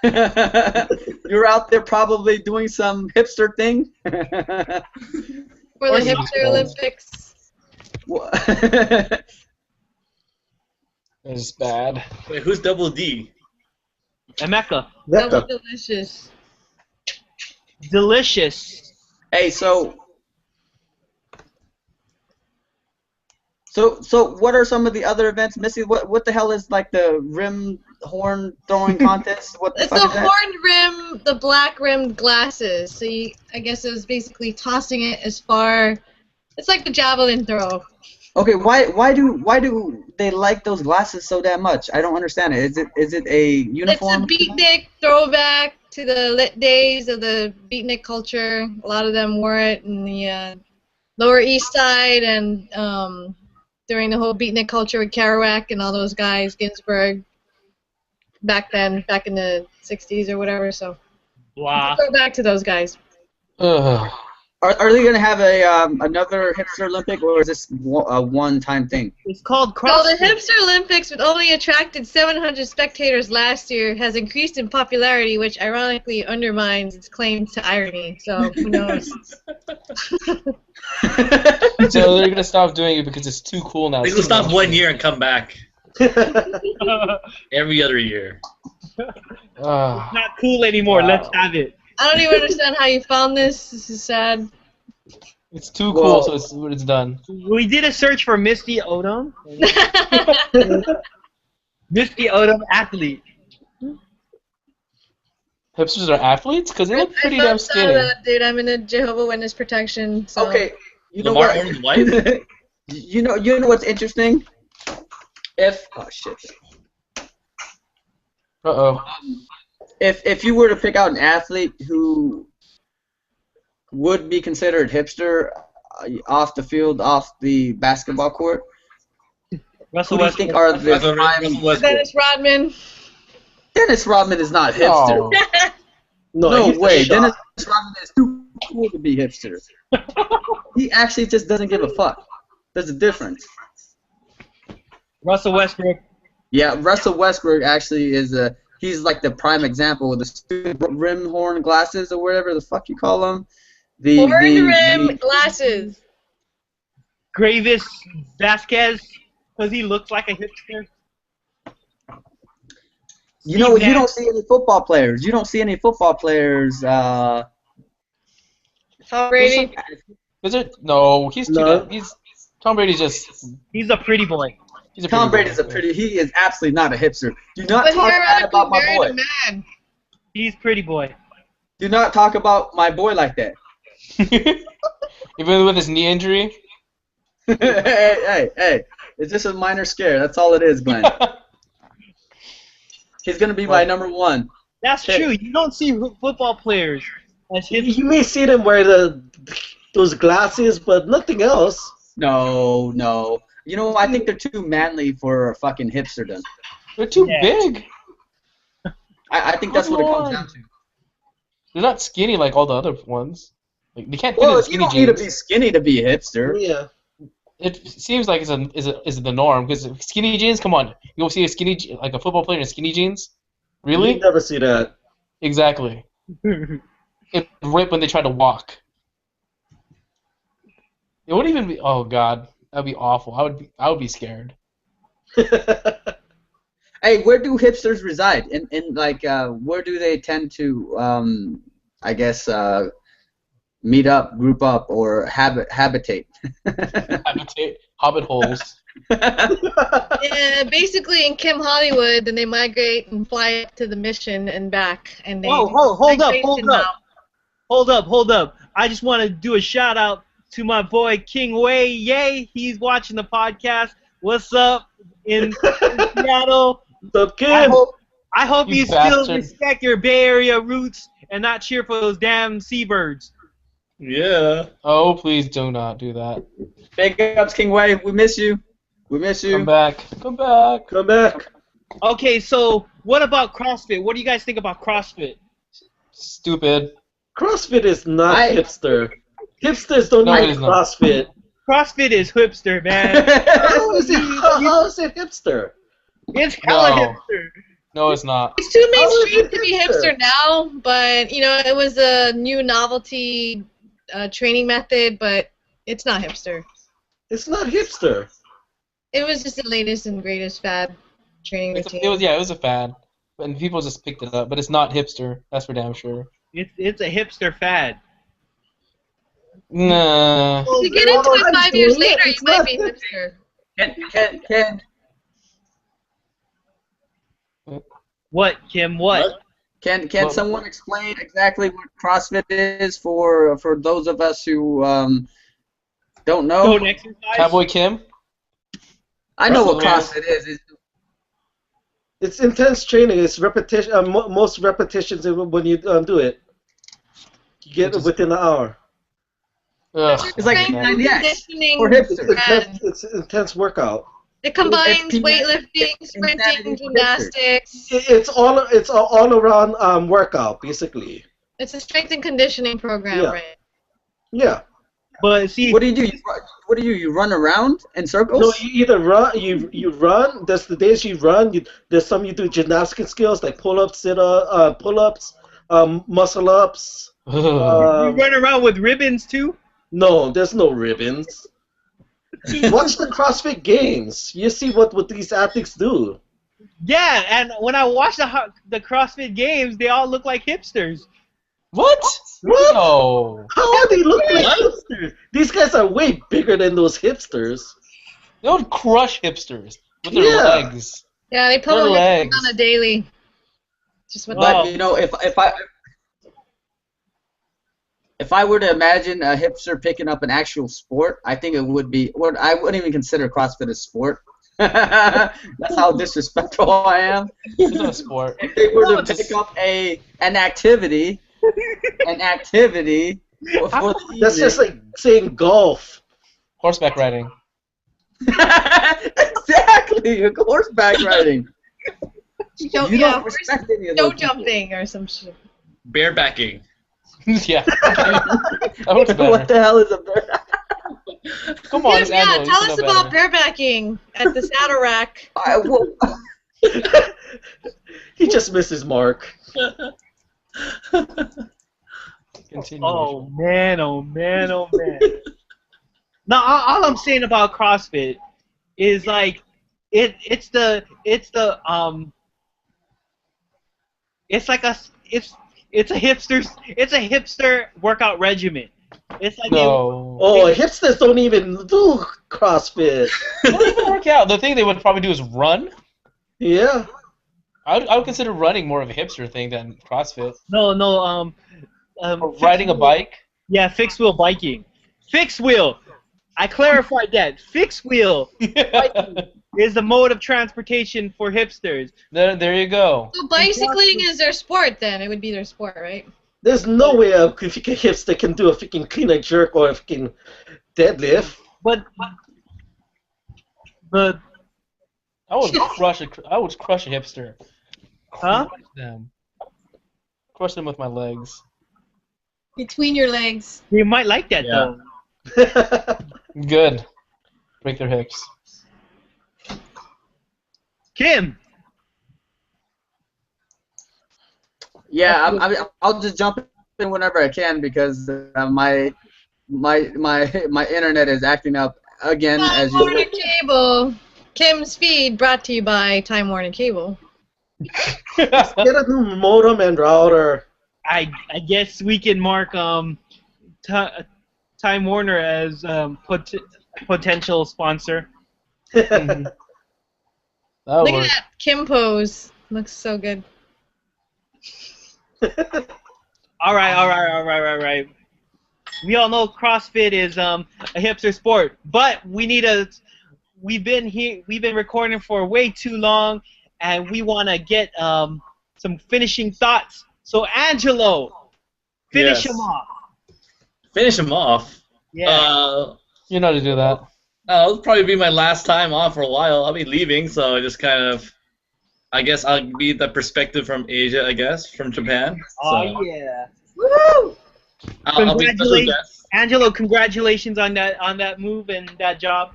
You're out there probably doing some hipster thing. For the hipster Olympics. It's bad. Wait, who's Double D? Emeka. That was delicious. Delicious. Hey, so what are some of the other events, Missy? What the hell is like the rim horn throwing contest? What the It's fuck the is that? horned rim, the black rimmed glasses. So I guess it was basically tossing it as far. It's like the javelin throw. Okay, why do they like those glasses so damn much? I don't understand it. Is it a uniform? It's a beatnik throwback to the lit days of the beatnik culture. A lot of them wore it in the Lower East Side and during the whole beatnik culture with Kerouac and all those guys, Ginsberg, back then, back in the 60s or whatever. So Wow. go back to those guys. Are they gonna have another hipster Olympic, or is this a one-time thing? It's called So the CrossFit. Hipster Olympics, with only attracted 700 spectators last year, has increased in popularity, which ironically undermines its claim to irony. So who knows? So they're gonna stop doing it because it's too cool now. They will stop 1 year and come back every other year. Not cool anymore. Wow. Let's have it. I don't even understand how you found this. This is sad. It's too cool, so it's done. We did a search for Misty Odom. Misty Odom athlete. Hipsters are athletes? Because they look pretty damn skinny. That, dude. I'm in a Jehovah's Witness protection. So. Okay, you know Lamar what? Odom's wife? you know what's interesting? Oh shit. Uh-oh. If you were to pick out an athlete who would be considered hipster off the field, off the basketball court, Russell who do you think are the Russell Westbrook. Dennis Rodman. Dennis Rodman is not hipster. Oh. No he's way. the shot. Dennis Rodman is too cool to be hipster. He actually just doesn't give a fuck. There's a difference. Russell Westbrook. Yeah, Russell Westbrook actually is he's like the prime example with the stupid rim horn glasses or whatever the fuck you call them. Horn rim glasses. Gravis Vasquez, because he looks like a hipster. You know, you don't see any football players. You don't see any football players. Tom Brady. Is it? No, he's too good. Tom Brady's just. He's a pretty boy. Tom Brady's a pretty. He is absolutely not a hipster. Do not talk bad about my boy. He's pretty boy. Do not talk about my boy like that. Even with his knee injury. Hey! It's just a minor scare. That's all it is, Glenn. He's gonna be my number one. That's true. You don't see football players as hipsters. You may see them wear those glasses, but nothing else. No. You know, I think they're too manly for fucking hipsterdom. They're too big. I think that's what it comes down to. They're not skinny like all the other ones. Like they can't. Well, you don't need to be skinny to be a hipster. Yeah. It seems like is the norm because skinny jeans. Come on, you'll see a football player in skinny jeans. Really? You never see that. Exactly. It rip when they try to walk. It wouldn't even be. Oh God, that'd be awful. I would be scared. Hey, where do hipsters reside? In like where do they tend to I guess meet up, group up, or habitate? Hobbit holes. Yeah, basically in Kim Hollywood, then they migrate and fly up to the Mission and back. And they hold up. I just want to do a shout out to my boy King Wei. Yay, he's watching the podcast. What's up in Seattle? What's up, Kim? I hope you still respect your Bay Area roots and not cheer for those damn seabirds. Yeah. Oh, please do not do that. Big ups, King Wei. We miss you. Come back. Come back. Okay, so what about CrossFit? What do you guys think about CrossFit? Stupid. CrossFit is not hipster. Hipsters don't need CrossFit. CrossFit is hipster, man. How is it hipster? It's hella hipster. No, it's not. It's too mainstream to be hipster now, but you know it was a new novelty training method, but it's not hipster. It's not hipster. It was just the latest and greatest fad training routine. It was a fad, and people just picked it up. But it's not hipster. That's for damn sure. It's a hipster fad. Nah. If you get into it 5 years later, you might be hipster. What, Kim? What? Can someone explain exactly what CrossFit is for those of us who don't know? Don't exercise? Cowboy Kim? I know what CrossFit is. It's intense training. It's repetition. Most repetitions when you do it. You get it within an hour. Ugh. It's like conditioning for hipsters. It's an intense workout. It combines weightlifting, sprinting, gymnastics. It's all around workout basically. It's a strength and conditioning program, right? Yeah. But see, what do you do? You run around in circles? No, you either run. You run. There's the days you run. There's some you do gymnastic skills like pull-ups, pull-ups, muscle-ups. You run around with ribbons too? No, there's no ribbons. Watch the CrossFit Games. You see what these athletes do. Yeah, and when I watch the CrossFit Games, they all look like hipsters. What? What? No. How do they look like hipsters? These guys are way bigger than those hipsters. They would crush hipsters with their legs. Yeah, they put on a daily. Just what you know, if I were to imagine a hipster picking up an actual sport, I think it would be. Or I wouldn't even consider CrossFit a sport. That's how disrespectful I am. It's not a sport. If they were to pick up an activity. For the That's just like saying golf. Horseback riding. Exactly, horseback riding. You don't respect any of those jumping or some shit. Barebacking. Yeah. What the hell is a bareback? Come on, yeah, tell us about barebacking at the saddle rack. He just missed his mark. Continue. Oh man, oh man, oh man. Now, all I'm saying about CrossFit is like, it's like it's a hipster workout regimen. It's like No. Oh, hipsters don't even do CrossFit. They don't even work out. The thing they would probably do is run. Yeah. I would consider running more of a hipster thing than CrossFit. no, Or riding a bike. Yeah, fixed wheel biking. Fixed wheel. I clarified that. Fixed wheel is the mode of transportation for hipsters. There you go. So bicycling is their sport then. It would be their sport, right? There's no way a freaking hipster can do a freaking clean and jerk or a freaking deadlift. But I would crush a hipster. huh? Crush them with my legs. Between your legs. You might like that Yeah. though. Good. Break their hips. Yeah, Kim. I'll just jump in whenever I can because my internet is acting up again as Time Warner usual. Cable. Kim's feed brought to you by Time Warner Cable. Get a new modem and router. I guess we can mark Time Warner as potential sponsor. That Look works. at that Kim pose. Looks so good. All right. We all know CrossFit is a hipster sport, but we've been recording for way too long, and we want to get some finishing thoughts. So Angelo, finish Yes. him off. Finish him off. Yeah. You know how to do that. It'll probably be my last time off for a while. I'll be leaving, so I just kind of, I guess I'll be the perspective from Asia, I guess, from Japan. So Oh yeah. Woo! I'll be special guest. Angelo, congratulations on that move and that job.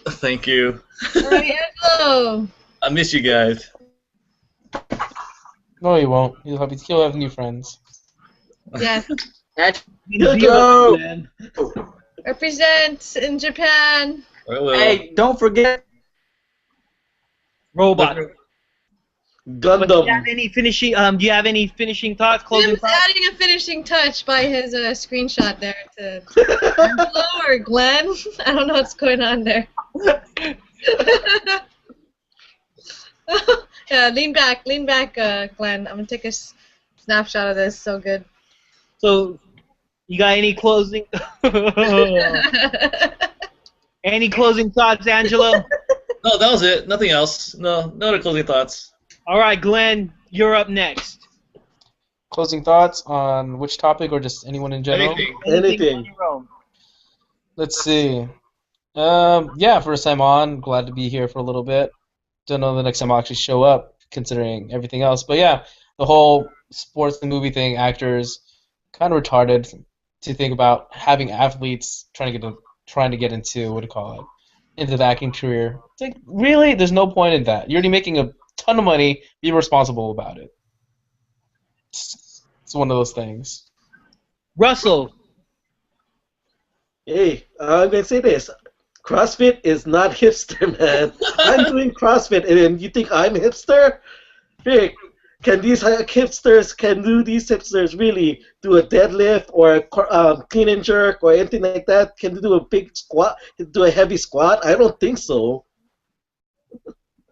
Thank you. Alright, Angelo. I miss you guys. No, you won't. He'll have new friends. Yes. Yo! Represent in Japan. I will. Hey, don't forget. Robot. But do you have Gundam. any finishing? Do you have any finishing thoughts? Closing Tim's thoughts? adding a finishing touch by his screenshot there to Angelo or Glenn. I don't know what's going on there. Yeah, lean back, Glenn. I'm gonna take a snapshot of this. So good. So, you got any closing? Any closing thoughts, Angelo? No, that was it. Nothing else. No other closing thoughts. All right, Glenn, you're up next. Closing thoughts on which topic or just anyone in general? Anything. on your own. Let's see. Yeah, first time on. Glad to be here for a little bit. Don't know the next time I'll actually show up, considering everything else. But yeah, the whole sports and movie thing, actors, kind of retarded to think about having athletes trying to get into what do you call it, into the acting career. It's like, really? There's no point in that. You're already making a ton of money. Be responsible about it. It's one of those things. Russell. Hey, I'm gonna say this. CrossFit is not hipster, man. I'm doing CrossFit, and you think I'm hipster? Rick, can these hipsters really do a deadlift or a clean and jerk or anything like that? Can they do a big squat, do a heavy squat? I don't think so.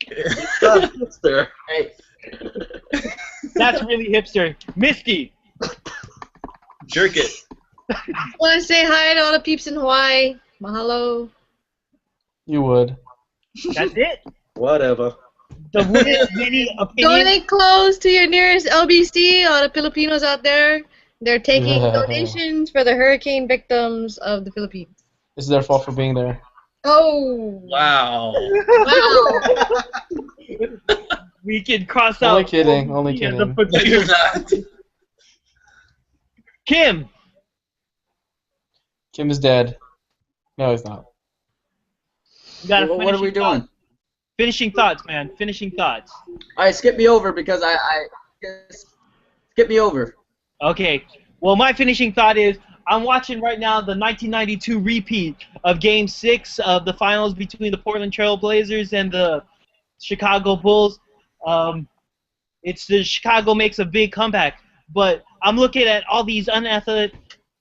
It's not hipster. Hey, That's really hipster. Misty. Jerk it. Want to say hi to all the peeps in Hawaii. Mahalo. You would. That's it. Whatever. The many opinions. Donate clothes to your nearest LBC. All the Filipinos out there. They're taking donations for the hurricane victims of the Philippines. It's their fault for being there. Oh. Wow. Wow. We can cross Only out. kidding. Only Yeah, kidding. No, you're not. Kim. Kim is dead. No, he's not. You got a what are we finishing thought? doing? Finishing thoughts, man. Finishing thoughts. All right, skip me over because skip me over. Okay. Well, my finishing thought is I'm watching right now the 1992 repeat of Game 6 of the finals between the Portland Trail Blazers and the Chicago Bulls. It's the Chicago makes a big comeback, but I'm looking at all these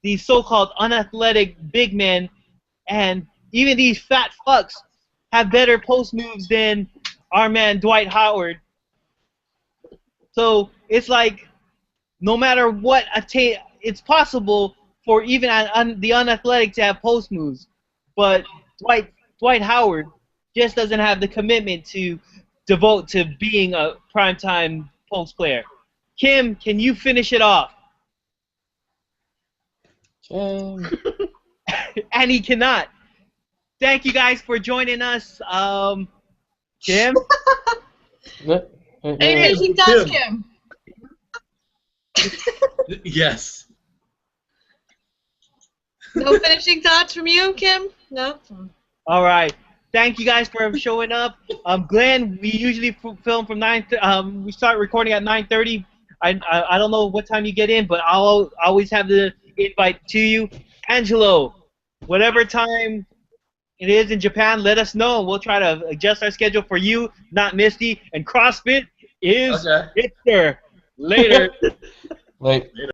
these so-called unathletic big men, and even these fat fucks have better post moves than our man Dwight Howard. So it's like, no matter what it's possible for even the unathletic to have post moves, but Dwight Howard just doesn't have the commitment to devote to being a primetime post player. Kim, can you finish it off? And he cannot. Thank you guys for joining us. Kim? Any finishing thoughts, Kim? Yes. No finishing thoughts from you, Kim? No? All right. Thank you guys for showing up. Glenn, we usually film from 9. We start recording at 9:30. I don't know what time you get in, but I'll always have the invite to you. Angelo, whatever time it is in Japan, let us know. We'll try to adjust our schedule for you, not Misty. And CrossFit is Hipster. Later. Later.